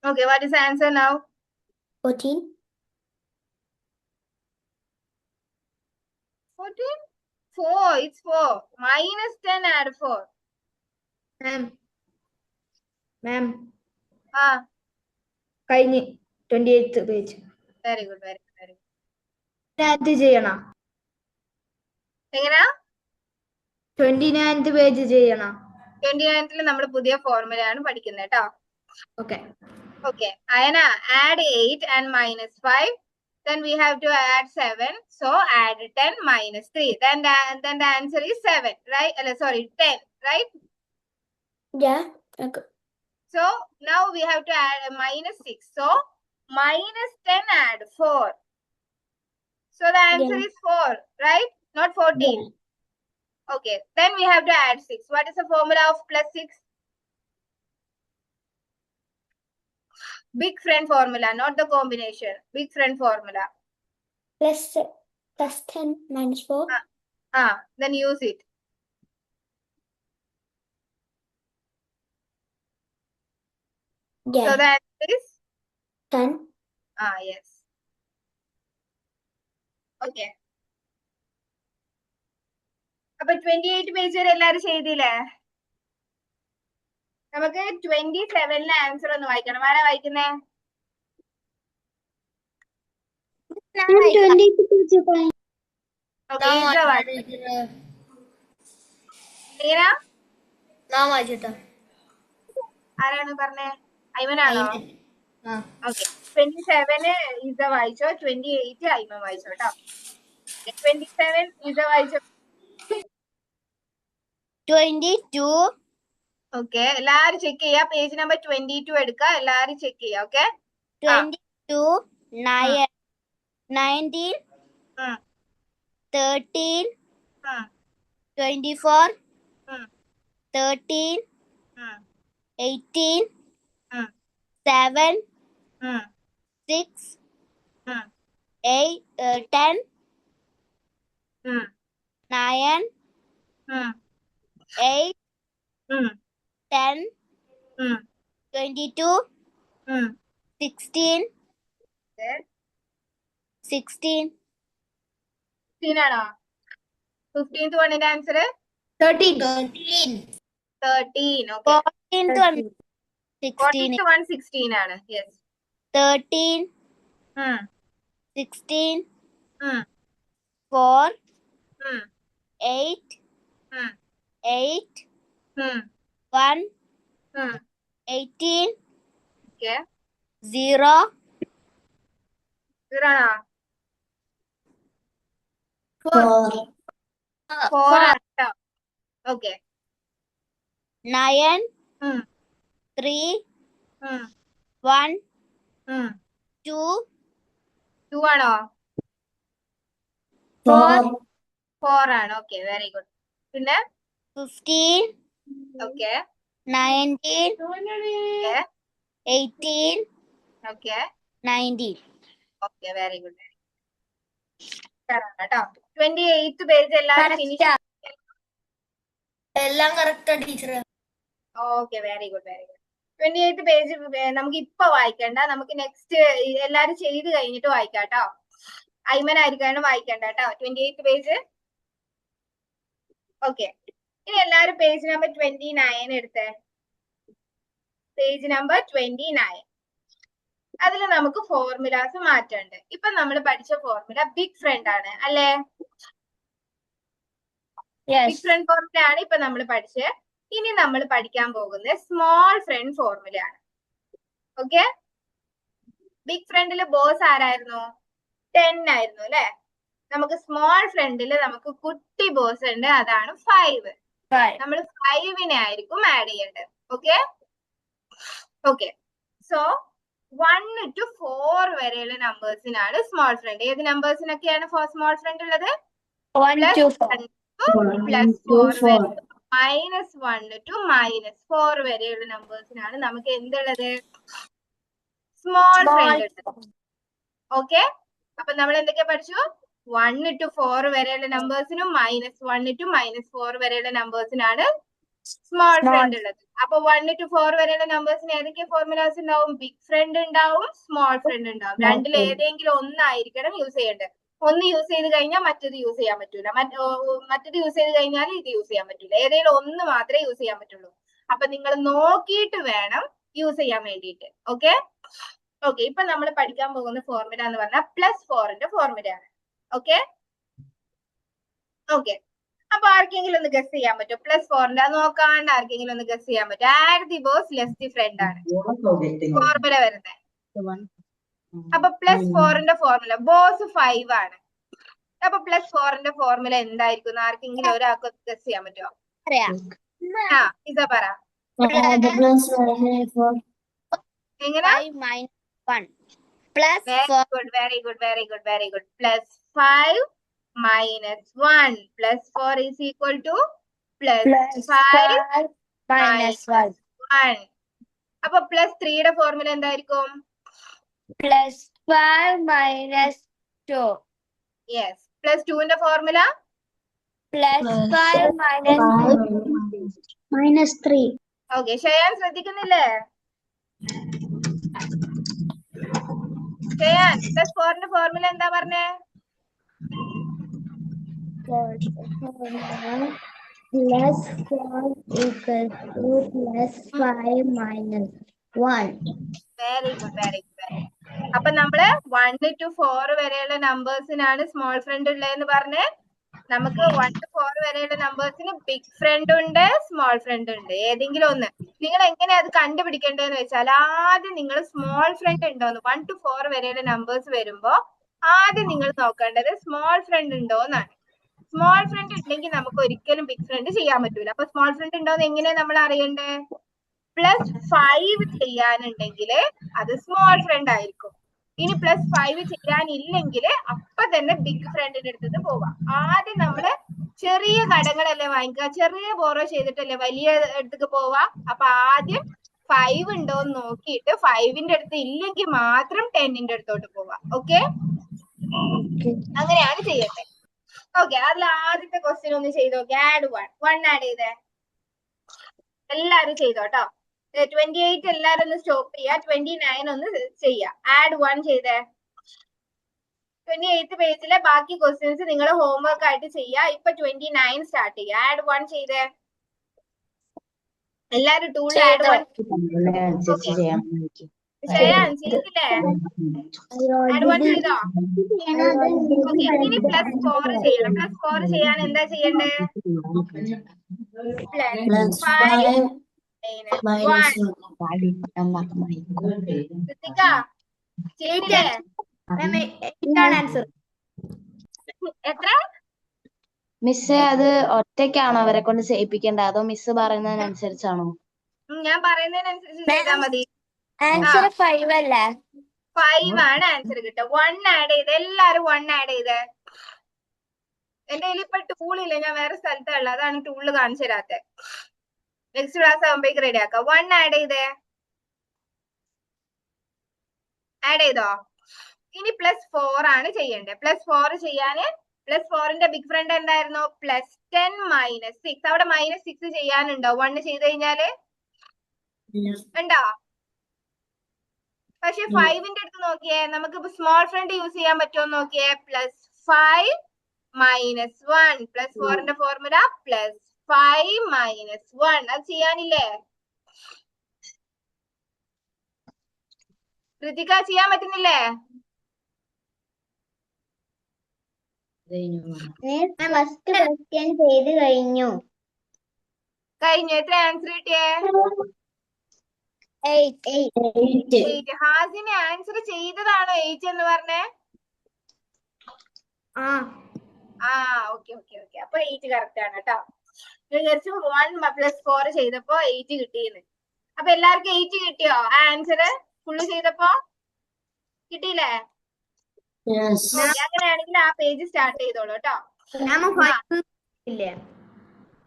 A: Okay, what is the answer now?
B: 14.
A: 14? 4. It's 4. -10 add 4.
F: Ma'am
A: Ah,
F: കഴിഞ്ഞ് 28th page.
A: very good, very good, very good.
F: Answer ചെയ്യണം.
A: എങ്ങനെയാ?
F: 29th പേജ് ചെയ്യണം.
A: 29th നമ്മൾ പുതിയ ഫോർമുലയാണ് പഠിക്കുന്നത് കേട്ടോ.
F: Okay.
A: Okay, Ayana, add 8 and -5. Then we have to add 7. So add 10 - 3. Then the answer is 7, right? Sorry, 10, right?
B: Yeah. Okay.
A: So now we have to add a -6. So -10 add 4. So the answer
B: Yeah.
A: is 4, right? Not 14.
B: Yeah.
A: Okay, then we have to add 6. What is the formula of plus 6? Big friend formula, not the combination. Big friend formula.
B: Plus 10 minus 4.
A: Then use it.
B: Yeah.
A: So the answer is
B: 10.
A: yes. Okay. അപ്പൊ 28 പേജ് വരെ എല്ലാരും ചെയ്തില്ലേ? നമുക്ക് 27ലെ ആൻസർ ഒന്ന് വായിക്കണം. ആരാ വായിക്കുന്നേ? Okay, Isa വായിക്കും. മീന ആരാണ് പറഞ്ഞേ? ഐമനാണോ? ഓക്കെ, 27 ഇസ വായിച്ചോ, 28 ഐമൻ വായിച്ചോ കേട്ടോ. 27 ഇസ വായിച്ചോ.
C: 22.
A: ഓക്കെ, എല്ലാരും ചെക്ക് ചെയ്യാ. പേജ് നമ്പർ 22 എടുക്ക. എല്ലാരും ചെക്ക് ചെയ്യാ. ഓക്കെ,
C: 22, 9, 19, 13, 24, 13, 18, 7, 6, 8, 10, 9, 8, 10, 22, 16, 16,
A: 15 ആണോ? 15th വണ്ണിന്റെ answer
F: 13.
A: 13. Okay,
C: 14th one, 16,
A: 14th one 16 ആണ്. യെസ്.
C: 13, 16, 4, 8, 8, 1, 18,
A: ഓക്കെ,
C: 0,
A: 0 ആണോ?
B: 4.
A: 4 ആണ് കേട്ടോ. ഓക്കെ,
C: 9, 3, 1, 2,
A: 2 ആണോ?
B: 4.
A: 4 ആണ്. Okay, very good. പിന്നെ
C: 15,
A: okay,
C: 19,
A: okay,
C: 18,
A: okay,
C: 19.
A: Okay, very good. കേട്ടോ. 28th പേജ് എല്ലാവരും ഫിനിഷ്.
F: എല്ലാം correct teacher.
A: Okay, very good, very good. 28th page നമുക്ക് ഇപ്പൊ വായിക്കണ്ട. നമുക്ക് നെക്സ്റ്റ് എല്ലാരും ചെയ്ത് കഴിഞ്ഞിട്ട് വായിക്കാം കേട്ടോ. ഐമനായിരിക്കാണ് വായിക്കണ്ട കേട്ടോ 28th പേജ്. ഓക്കെ, ഇനി എല്ലാരും പേജ് നമ്പർ 29 എടുത്തേ. Page number 29. അതിൽ നമുക്ക് ഫോർമുലാസ് മാറ്റമുണ്ട്. ഇപ്പൊ നമ്മൾ പഠിച്ച ഫോർമുല ബിഗ് ഫ്രണ്ട് ആണ് അല്ലേ? ബിഗ് ഫ്രണ്ട് ഫോർമുല ആണ് ഇപ്പൊ നമ്മൾ പഠിച്ചത്. ഇനി നമ്മൾ പഠിക്കാൻ പോകുന്നത് സ്മോൾ ഫ്രണ്ട് ഫോർമുല ആണ്. ഓക്കെ, ബിഗ് ഫ്രണ്ടില് ബോസ് ആരായിരുന്നു? 10 ആയിരുന്നു അല്ലെ? നമുക്ക് സ്മോൾ ഫ്രണ്ടില് നമുക്ക് കുട്ടി ബോസ് ഉണ്ട്, അതാണ് 5. നമ്മൾ 5നെ ആയിരിക്കും ആഡ് ചെയ്യേണ്ടത്. Okay, okay. സോ 1 to 4 വരെയുള്ള നമ്പേഴ്സിനാണ് സ്മോൾ ഫ്രണ്ട്. ഏത് നമ്പേഴ്സിനൊക്കെയാണ് സ്മോൾ ഫ്രണ്ട് ഉള്ളത്? +4 -1 to -4 വരെയുള്ള നമ്പേഴ്സിനാണ് നമുക്ക് എന്തുള്ളത്? സ്മോൾ ഫ്രണ്ട് ഉള്ളത്. ഓക്കെ, അപ്പൊ നമ്മൾ എന്തൊക്കെ പഠിച്ചു? 1 to 4 വരെയുള്ള നമ്പേഴ്സിനും -1 to -4 വരെയുള്ള നമ്പേഴ്സിനാണ് സ്മോൾ ഫ്രണ്ട് ഉള്ളത്. അപ്പൊ 1 to 4 വരെയുള്ള നമ്പേഴ്സിന് ഏതൊക്കെ ഫോർമുലാസ് ഉണ്ടാവും? ബിഗ് ഫ്രണ്ട് ഉണ്ടാവും, സ്മോൾ ഫ്രണ്ട് ഉണ്ടാവും. രണ്ടിൽ ഏതെങ്കിലും ഒന്നായിരിക്കണം യൂസ് ചെയ്യേണ്ടത്. ഒന്ന് യൂസ് ചെയ്ത് കഴിഞ്ഞാൽ മറ്റേത് യൂസ് ചെയ്യാൻ പറ്റൂല, മറ്റേത് യൂസ് ചെയ്ത് കഴിഞ്ഞാൽ ഇത് യൂസ് ചെയ്യാൻ പറ്റൂല. ഏതെങ്കിലും ഒന്ന് മാത്രമേ യൂസ് ചെയ്യാൻ പറ്റുള്ളൂ. അപ്പൊ നിങ്ങൾ നോക്കിയിട്ട് വേണം യൂസ് ചെയ്യാൻ വേണ്ടിയിട്ട്. Okay, okay. ഇപ്പൊ നമ്മൾ പഠിക്കാൻ പോകുന്ന ഫോർമുല എന്ന് പറഞ്ഞാൽ +4ന്റെ ഫോർമുലയാണ്. Okay, okay. അപ്പൊ ആർക്കെങ്കിലും ഒന്ന് ഗസ് ചെയ്യാൻ പറ്റും? +4ന്റെ നോക്കാണ്ട് ആർക്കെങ്കിലും ഒന്ന് ഗസ് ചെയ്യാൻ പറ്റും? Add the boss less the friend ആണ് ഫോർമുല വരുന്നത്. അപ്പൊ +4ന്റെ ഫോർമുല ബോസ് 5 ആണ്. അപ്പൊ +4ന്റെ ഫോർമുല എന്തായിരിക്കും? ആർക്കെങ്കിലും ഒരാൾക്ക് ഗസ് ചെയ്യാൻ പറ്റുമോ? ഇസ പറ. എങ്ങനെ?
C: 5 - 1 +4.
A: Very good, very good, very good, very good. +5 minus 1 plus 4 is equal to plus
C: Plus
A: 5
C: 5 minus 1
A: 1. അപ്പൊ പ്ലസ് 3യുടെ ഫോർമുല എന്തായിരിക്കും?
C: plus 5 minus 2
A: yes. പ്ലസ് 2ന്റെ formula
C: plus 5 minus
B: -3.
A: Okay. Shayan ശ്രദ്ധിക്കുന്നില്ലേ? ഷയാൻ പ്ലസ് 4ന്റെ ഫോർമുല എന്താ പറഞ്ഞേ?
B: Plus 4 equals to plus 5 minus 1.
A: Very good, very good. അപ്പൊ നമ്മള് 1 to 4 വരെയുള്ള നമ്പേഴ്സിനാണ് സ്മോൾ ഫ്രണ്ട് ഉള്ളതെന്ന് പറഞ്ഞ്. നമുക്ക് 1 to 4 വരെയുള്ള നമ്പേഴ്സിന് ബിഗ് ഫ്രണ്ട് ഉണ്ട്, സ്മോൾ ഫ്രണ്ട് ഉണ്ട്. ഏതെങ്കിലും ഒന്ന്. നിങ്ങൾ എങ്ങനെയാ അത് കണ്ടുപിടിക്കേണ്ടതെന്ന് വെച്ചാൽ ആദ്യം നിങ്ങൾ സ്മോൾ ഫ്രണ്ട് ഉണ്ടോന്ന് 1 to 4 വരെയുള്ള നമ്പേഴ്സ് വരുമ്പോ ആദ്യം നിങ്ങൾ നോക്കേണ്ടത് സ്മോൾ ഫ്രണ്ട് ഉണ്ടോന്നാണ്. സ്മോൾ ഫ്രണ്ട് ഉണ്ടെങ്കിൽ നമുക്ക് ഒരിക്കലും ബിഗ് ഫ്രണ്ട് ചെയ്യാൻ പറ്റൂല. അപ്പൊ സ്മോൾ ഫ്രണ്ട് ഉണ്ടോന്ന് എങ്ങനെയാ നമ്മൾ അറിയണ്ടേ? പ്ലസ് 5 ചെയ്യാനുണ്ടെങ്കിൽ അത് സ്മോൾ ഫ്രണ്ട് ആയിരിക്കും. ഇനി പ്ലസ് 5 ചെയ്യാനില്ലെങ്കിൽ അപ്പൊ തന്നെ ബിഗ് ഫ്രണ്ടിന്റെ അടുത്തത് പോവാം. ആദ്യം നമ്മള് ചെറിയ കടങ്ങളല്ലേ വാങ്ങിക്കുക, ചെറിയ ബോറോ ചെയ്തിട്ടല്ലേ വലിയ അടുത്തേക്ക് പോവാ. അപ്പൊ ആദ്യം 5 ഉണ്ടോന്ന് നോക്കിയിട്ട് 5ന്റെ അടുത്ത് ഇല്ലെങ്കിൽ മാത്രം 10ന്റെ അടുത്തോട്ട് പോവാ. ഓക്കെ, അങ്ങനെയാണ് ചെയ്യേണ്ടത്. ഓക്കെ, അതിൽ ആദ്യത്തെ ക്വസ്റ്റ്യൻ ഒന്ന് ചെയ്ത് നോക്കി. ആഡ് 1 ആഡ് ചെയ്തേ. എല്ലാരും ചെയ്തോട്ടോ. 28 എല്ലാരും ഒന്ന് സ്റ്റോപ്പ് ചെയ്യാ. 29 ഒന്ന് ചെയ്യാ. ആഡ് 1 ചെയ്തേ. 28th പേജിലെ ബാക്കി ക്വസ്റ്റ്യൻസ് നിങ്ങൾ ഹോംവർക്ക് ആയിട്ട് ചെയ്യാ. ഇപ്പൊ 29 സ്റ്റാർട്ട് ചെയ്യാ. ആഡ് 1 ചെയ്തേ. എല്ലാരും ടൂളിൽ ആഡ് 1 ചെയ്യാൻ ചെയ്തില്ലേ? ആഡ് 1 ചെയ്തോ? ഓക്കെ, ഇനി പ്ലസ് 4 ചെയ്യണം. പ്ലസ് 4 ചെയ്യാൻ എന്താ ചെയ്യണ്ടേ? Plus 5 minus 1. കൃത്തിക ചെയ്തില്ലേ?
F: ആൻസർ.
A: എത്ര?
D: മിസ് അത് ഒറ്റയ്ക്കാണോ അവരെ കൊണ്ട് ചെയ്യിപ്പിക്കേണ്ടത് അതോ മിസ് പറയുന്നതിനനുസരിച്ചാണോ?
A: ഞാൻ പറയുന്നതിനനുസരിച്ച് ചെയ്താൽ മതി.
C: ആൻസർ 5 അല്ലേ?
A: 5 ആണ് ആൻസർ കിട്ടുക. 1 ആഡ് ചെയ്ത്. എല്ലാരും 1 ആഡ് ചെയ്ത്. എന്റെ കയ്യിൽ ഇപ്പൊ ടൂളില്ല, ഞാൻ വേറെ സ്ഥലത്തുള്ള, അതാണ് ടൂള് കാണിച്ചു തരാത്തെ. നെക്സ്റ്റ് ക്ലാസ് ആകുമ്പോഴേക്ക് റെഡി ആക്കാം. 1 ആഡ് ചെയ്തേ. ആഡ് ചെയ്തോ? ഇനി പ്ലസ് 4 ആണ് ചെയ്യേണ്ടത്. പ്ലസ് 4 ചെയ്യാന് പ്ലസ് 4ന്റെ ബിഗ് ഫ്രണ്ട് എന്തായിരുന്നു? Plus 10 minus 6. അവിടെ -6 ചെയ്യാനുണ്ടോ 1 ചെയ്ത് കഴിഞ്ഞാല്? ഉണ്ടോ? പക്ഷെ 5ന്റെ അടുത്ത് നോക്കിയേ, നമുക്ക് സ്മോൾ ഫ്രണ്ട് യൂസ് ചെയ്യാൻ പറ്റുമോ നോക്കിയേ. Plus 5 minus 1. പ്ലസ് 4ന്റെ ഫോർമുല പ്ലസ് 5 minus 1. അത് ചെയ്യാനില്ലേ? കൃതിക ചെയ്യാൻ പറ്റുന്നില്ലേ?
B: ഫസ്റ്റ് ക്വസ്റ്റ്യൻ ചെയ്ത് കഴിഞ്ഞു.
A: കഴിഞ്ഞു. എത്ര ആൻസർ കിട്ടിയേ? 8. ഹാസിന് ആൻസർ ചെയ്തതാണോ 8 എന്ന് പറഞ്ഞേ? Okay okay okay. അപ്പൊ 8 കറക്റ്റ് ആണ് കേട്ടോ. വിചാരിച്ചു 1 plus 4 ചെയ്തപ്പോ 8 കിട്ടിയെന്ന്. അപ്പൊ എല്ലാവർക്കും 8 കിട്ടിയോ? ആ ആൻസർ ഫുള്ള് ചെയ്തപ്പോ കിട്ടിയില്ലേ? അങ്ങനെയാണെങ്കിൽ ആ പേജ് സ്റ്റാർട്ട് ചെയ്തോളൂ കേട്ടോ.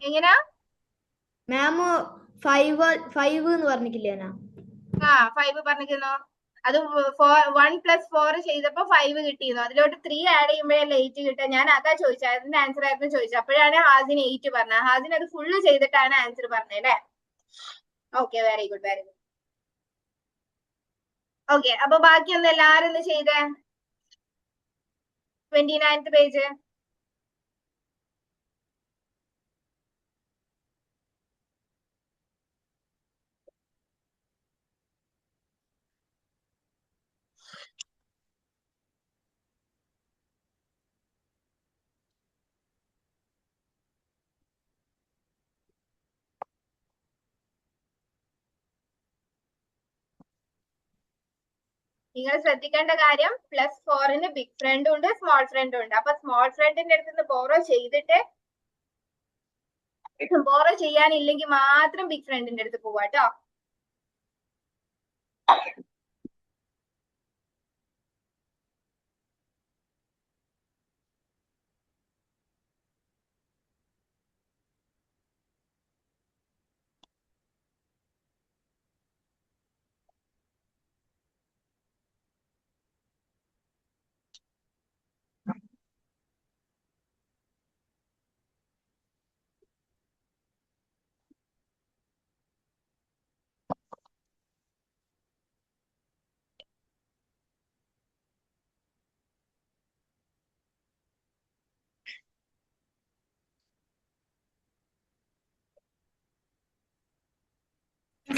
A: എങ്ങനാ?
F: മാം 5 എന്ന് പറഞ്ഞിട്ടില്ലേ?
A: 5 പറഞ്ഞിരിക്കുന്നു. അത് 1 plus 4 ചെയ്തപ്പോ 5 കിട്ടിയിരുന്നു. അതിലോട്ട് 3 ആഡ് ചെയ്യുമ്പോഴല്ലേ 8 കിട്ടുക. ഞാൻ അതാ ചോദിച്ചത്, അതിന്റെ ആൻസർ ആയിരുന്നു ചോദിച്ചത്. അപ്പോഴാണ് ഹാസിന് 8 പറഞ്ഞത്. ഹാസിന് അത് ഫുള്ള് ചെയ്തിട്ടാണ് ആൻസർ പറഞ്ഞത് അല്ലേ? Okay, very good, very good. Okay, അപ്പൊ ബാക്കി ഒന്ന് എല്ലാരും ഒന്ന് ചെയ്തേ. 29th page. നിങ്ങൾ ശ്രദ്ധിക്കേണ്ട കാര്യം, പ്ലസ് 4ന് ബിഗ് ഫ്രണ്ടും ഉണ്ട്, സ്മോൾ ഫ്രണ്ടും ഉണ്ട്. അപ്പൊ സ്മോൾ ഫ്രണ്ടിന്റെ അടുത്ത് നിന്ന് ബോറോ ചെയ്തിട്ട് ബോറോ ചെയ്യാനില്ലെങ്കിൽ മാത്രം ബിഗ് ഫ്രണ്ടിന്റെ അടുത്ത് പോവാട്ടോ.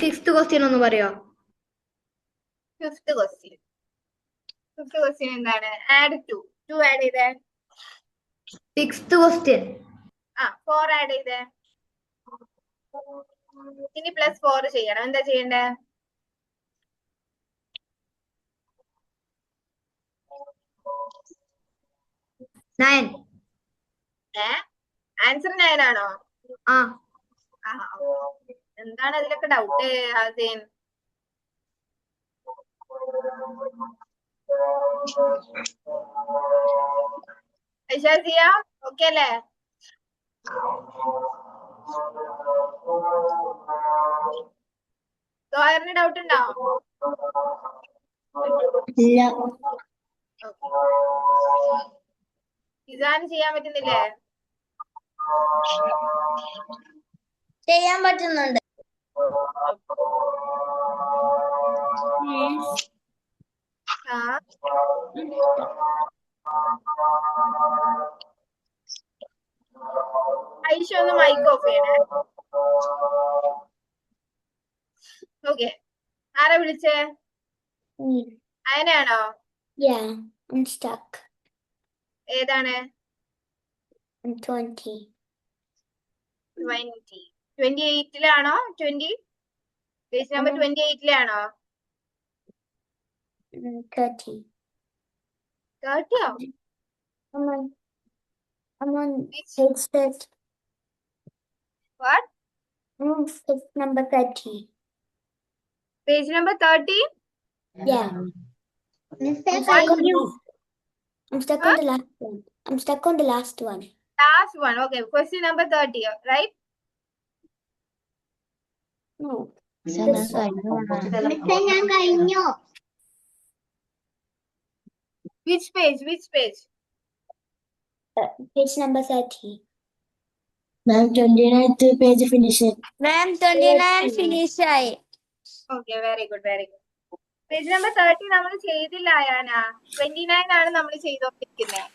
F: സിക്സ്ത് ക്വസ്റ്റ്യൻ ഒന്ന് പറയോ?
A: ഫിഫ്ത് ക്വസ്റ്റ്യൻ എന്താണ്? ആഡ് 2 ആഡ് ചെയ്തേ.
F: സിക്സ്ത് ക്വസ്റ്റ്യൻ
A: 4 ആഡ് ചെയ്തേ. ഇനി +4 ചെയ്യണം. എന്താ ചെയ്യണ്ടേ?
F: നയൻ.
A: ആൻസർ 9 ആണോ?
F: ആ
A: എന്താണ് അതിലൊക്കെ ഡൗട്ട് ഹസീൻ? ഐഷാസിയ ഓക്കെ അല്ലേ? സോഹറിന് ഡൗട്ട് ഉണ്ടോ?
B: ഇല്ല. ഇസാന് ചെയ്യാൻ പറ്റുന്നില്ലേ?
C: ചെയ്യാൻ പറ്റുന്നുണ്ട്.
A: ആ ഐഷ ഒന്ന് മൈക്ക് ഓഫ് ചെയ്യണേ. ഓക്കെ, ആരാ വിളിച്ചേ? അയനാണോ?
B: Yeah, I'm stuck.
A: ഏതാണ്?
B: I'm 20.
A: 28-ലാണോ? 20 പേജ് നമ്പർ 28-ലാണോ?
B: 30.
A: 30-യോ?
B: I'm on page 30.
A: What?
B: Page number 30.
A: Page number 30?
B: Yeah. I'm stuck on the last one. I'm stuck on the last one.
A: Last one. Okay, question number 30, right?
B: No.
A: Which page?
B: Page number 30. Ma'am, 29th page finishing.
C: Ma'am 29 finish ആയി.
A: Okay, very good. Page number 30 നമ്മൾ ചെയ്തില്ല ആയാന. 29 ആണ് നമ്മൾ ചെയ്തോണ്ടിരിക്കുന്നത്.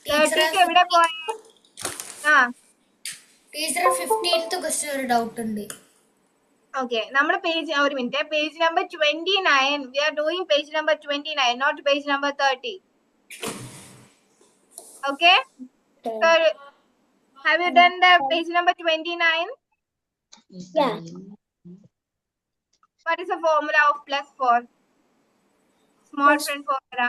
A: 30 എവിടെ പോയ?
C: ടീച്ചർ 15th ക്വസ്റ്റ്യൻ ഒരു ഡൗട്ട് ഉണ്ട്.
A: Okay, നമ്മൾ ഒരു minute. Page number 29. We are doing page number 29, not page number 30. Okay? So, have you done the page number 29?
B: Yeah.
A: What is the formula of +4? Small friend formula.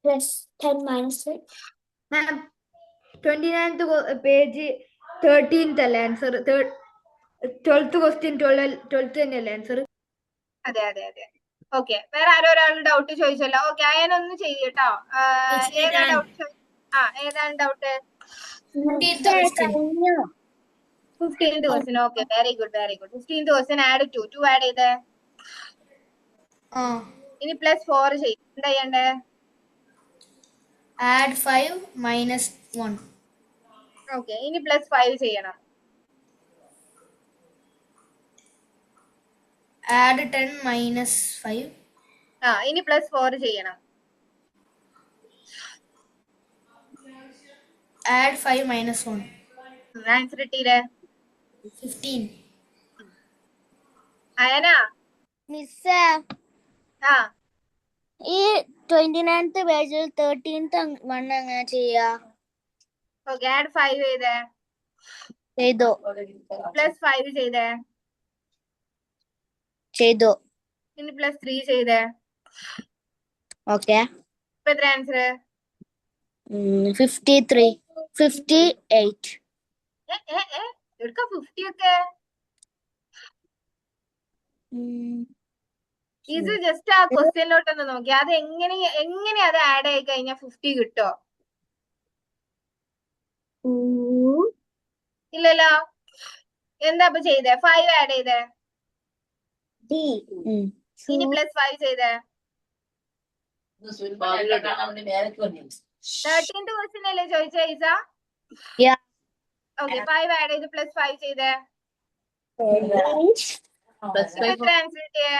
B: Plus 10 minus 6.
F: Ma'am 29th page 13th അല്ലേ ആൻസർ? 12th ക്വസ്റ്റ്യൻ 12th തന്നെയല്ലേ ആൻസർ?
A: അതെ. ഓക്കെ, വേറെ ആരോ ഒരാൾ ഡൗട്ട് ചോദിച്ചല്ലോ. ഓക്കെ, അയനൊന്ന് ചെയ്യട്ടോ. ഏതാണ് ഡൗട്ട്? ഏതാണ് doubt? 15th question. Okay, very good. 15th question add 2 add ചെയ്തേ. ഇനി +4 ചെയ്യും. എന്താ ചെയ്യണ്ടേ?
C: Add 5 minus 1.
A: ഓക്കെ, ഇനി +5 ചെയ്യണം.
C: Add 10 minus 5.
A: ഇനി +4 ചെയ്യണം.
C: Add 5 minus 1.
A: ആൻസർ കിട്ടിയില്ലേ?
C: 15.
A: അയന
C: മിസ്സേ, ഈ 29th പേജിൽ 13th 1 എങ്ങനെ ചെയ്യാ?
A: ഓക്കെ, ആഡ് 5 ചെയ്തേ.
C: ചെയ്തോ.
A: +5 ചെയ്തേ.
C: ചെയ്തോ.
A: ഇനി +3 ചെയ്തേ.
C: ഓക്കെ.
A: ഇപ്പൊ എത്ര ആൻസർ?
C: 58.
A: എടുക്ക 50 ഒക്കെ. ഇത് ജസ്റ്റ് ആ ക്വസ്റ്റ്യനിലോട്ടൊന്ന് നോക്കി. അത് എങ്ങനെ അത് ആഡ് ആയി കഴിഞ്ഞാൽ 50 കിട്ടോ? ഇല്ലല്ലോ. എന്താ ഇപ്പൊ ചെയ്തേ? 5 ആഡ് ചെയ്തേ. ഇനി +5 ചെയ്തേ. 13th ക്വസ്റ്റ്യൻ അല്ലേ ചോദിച്ചേ ഇസ?
C: Yeah.
A: ഓക്കെ, 5 ആഡ് ചെയ്ത് +5 ചെയ്തേ. എത്ര ആൻസർ കിട്ടിയേ?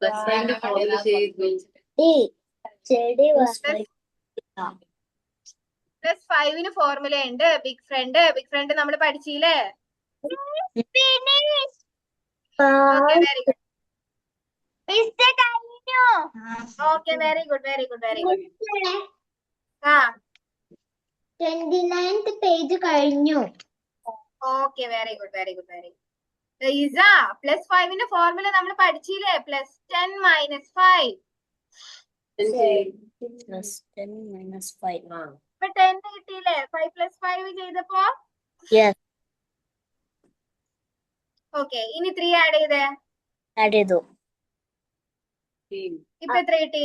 A: പ്ലസ് 5 ഫോർമുല ഉണ്ട്. ബിഗ് ഫ്രണ്ട് നമ്മൾ പഠിച്ചില്ലേ? Okay, very good. Okay, very good. ആ
B: 29th പേജ് കഴിഞ്ഞു.
A: Okay, very good. ഇസ പ്ലസ് 5 ഫോർമുല നമ്മൾ പഠിച്ചില്ലേ? Plus 10 minus 5. ഇപ്പൊ 10 കിട്ടിയില്ലേ? 5 പ്ലസ് 5 ചെയ്തപ്പോ. ഓക്കെ, ഇനി 3 ആഡ് ചെയ്തേ. ഇപ്പൊ എത്ര കിട്ടി?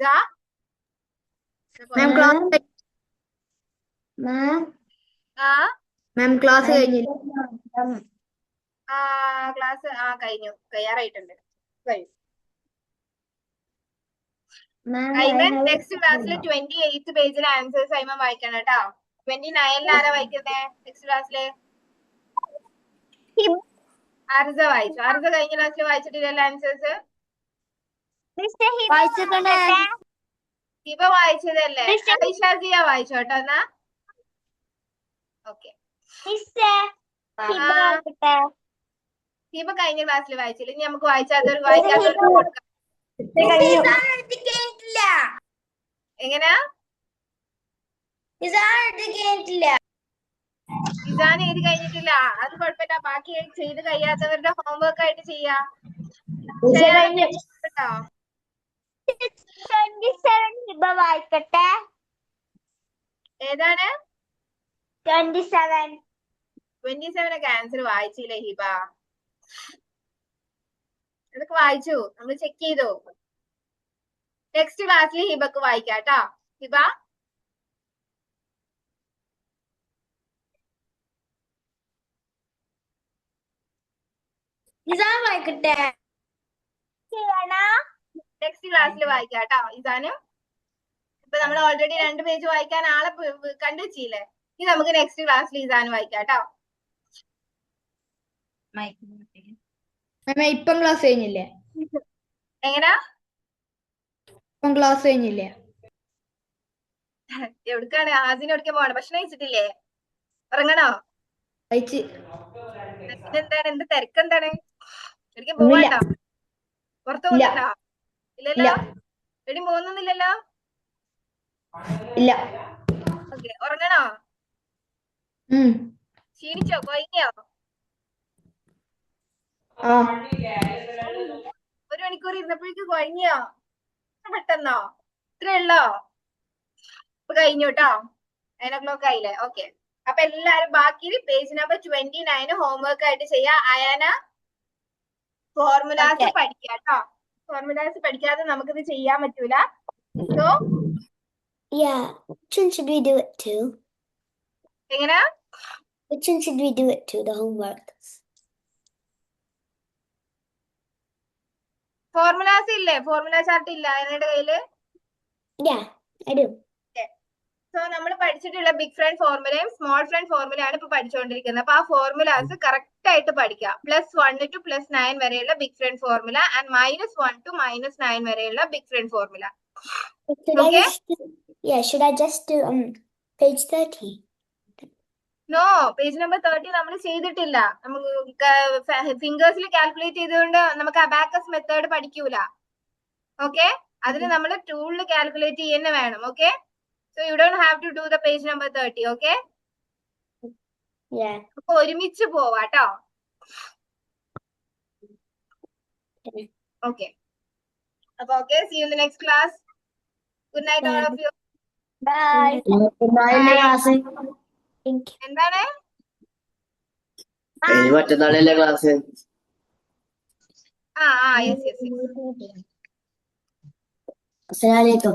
A: ഇതാ? ആ
F: ക്ലാസ് കഴിഞ്ഞില്ല.
A: ക്ലാസ് കഴിയാറായിട്ടുണ്ട്. നെക്സ്റ്റ് ക്ലാസ്സിൽ 28th പേജിലെ ആൻസേഴ്സ് അയ്മ വായിക്കണം കേട്ടോ. 29 ആരാ വായിക്കുന്നേ നെക്സ്റ്റ് ക്ലാസ്സില്? ആർസ വായിച്ചു. ആർസ കഴിഞ്ഞ ക്ലാസ്സിൽ വായിച്ചിട്ടില്ലല്ലോ ആൻസേഴ്സ്? ഹിബ വായിച്ചതല്ലേ? ഐഷാസിയ വായിച്ചോ കേട്ടോ എന്നാ. ഓക്കെ, ഹിബ കഴിഞ്ഞ ക്ലാസ്സിൽ വായിച്ചില്ല. ഇനി നമുക്ക് വായിക്കാത്തവർക്ക് കൊടുക്കാം. എങ്ങനെയാ? ഇസാൻ എഴുതി കഴിഞ്ഞിട്ടില്ല. അത് കുഴപ്പമില്ല. ബാക്കി ചെയ്ത് കഴിയാത്തവരുടെ ഹോംവർക്ക് ആയിട്ട് ചെയ്യാം കേട്ടോ. ഏതാണ് 27 ഒക്കെ ആൻസർ വായിച്ചില്ലേ ഹിബ? അതൊക്കെ വായിച്ചു, നമ്മൾ ചെക്ക് ചെയ്തു. നെക്സ്റ്റ് ക്ലാസ്സിൽ ഹിബക്ക് വായിക്കാം കേട്ടോ. ഹിബ നെക്സ്റ്റ് ക്ലാസ്സിൽ വായിക്കാം കേട്ടോ ഇസാനും. ഇപ്പൊ നമ്മൾ ഓൾറെഡി 2 പേജ് വായിക്കാൻ ആളെ കണ്ടുവച്ചില്ലേ? ഇനി നമുക്ക് നെക്സ്റ്റ് ക്ലാസ്സിൽ ഇസാനും വായിക്കാം കേട്ടോ.
F: ഇപ്പം ക്ലാസ് കഴിഞ്ഞില്ലേ?
A: എങ്ങനാ?
F: ഇപ്പം ക്ലാസ് കഴിഞ്ഞില്ലേ?
A: എവിടേക്കാണ്? ആസിനെവിടേക്കാ പോകണം? ഭക്ഷണം കഴിച്ചിട്ടില്ലേ? ഉറങ്ങണോ? എന്താണ്? എന്ത് തിരക്കെന്താണ്? എവിടേക്കും പോവാണ്ടോ? പുറത്തു പോകുന്നുണ്ടോ? ഇല്ലല്ലോ. എവിടെയും പോകുന്നൊന്നുമില്ലല്ലോ. ഓക്കെ, ഉറങ്ങണോ? ക്ഷീണിച്ചോ? കൊയങ്ങിയോ? 1 മണിക്കൂർ ഇരുന്നപ്പോഴേക്ക് കൊയങ്ങിയോ? പെട്ടെന്നോ? ഇത്രേ ഉള്ളോ? ഇപ്പൊ കഴിഞ്ഞു കേട്ടോ. 9 o'clock ആയില്ലേ? ഓക്കെ, അപ്പൊ എല്ലാരും ബാക്കി പേജ് നമ്പർ 29 ഹോംവർക്ക് ആയിട്ട് ചെയ്യാ. അയാന ഫോർമുലാസ് പഠിക്കുക കേട്ടോ. ഫോർമുലാസ് പഠിക്കാതെ നമുക്കിത് ചെയ്യാൻ പറ്റൂല. So
B: which one should we do it to?
A: എങ്ങനാ?
B: Which one should we do it to, the homework?
A: Formulas ഇല്ലേ? ഫോർമുല ചാർട്ട് ഇല്ല അതിന്റെ കയ്യില്?
B: Yeah, I do.
A: സോ നമ്മൾ പഠിച്ചിട്ടുള്ള ബിഗ് ഫ്രണ്ട് ഫോർമുലയും സ്മോൾ ഫ്രണ്ട് ഫോർമുലയാണ് ഇപ്പൊ പഠിച്ചുകൊണ്ടിരിക്കുന്നത്. അപ്പൊ ആ ഫോർമുലാസ് കറക്റ്റ് ആയിട്ട് പഠിക്കുക. +1 to +9 വരെയുള്ള big friend formula and -1 to -9 വരെയുള്ള big friend formula.
B: Should I just do page 30?
A: No, page number 30 നമ്മൾ ചെയ്തിട്ടില്ല. നമുക്ക് ഫിംഗേഴ്സിൽ കാൽക്കുലേറ്റ് ചെയ്തുകൊണ്ട് നമുക്ക് അബാക്കസ് മെത്തേഡ് പഠിക്കൂല. ഓക്കെ, അതിന് നമ്മൾ ടൂളിൽ കാൽക്കുലേറ്റ് ചെയ്യുന്ന വേണം. Okay, so you don't have to do the page number 30. okay? അപ്പൊ ഒരുമിച്ച് പോവാട്ടോ. ഓക്കെ, അപ്പൊ okay, see you in the next class. Good night all of you.
C: Bye.
A: എന്താണ്?
G: മറ്റന്നാളല്ലേ ക്ലാസ്?
A: yes.
G: അസ്സലാമു അലൈക്കും.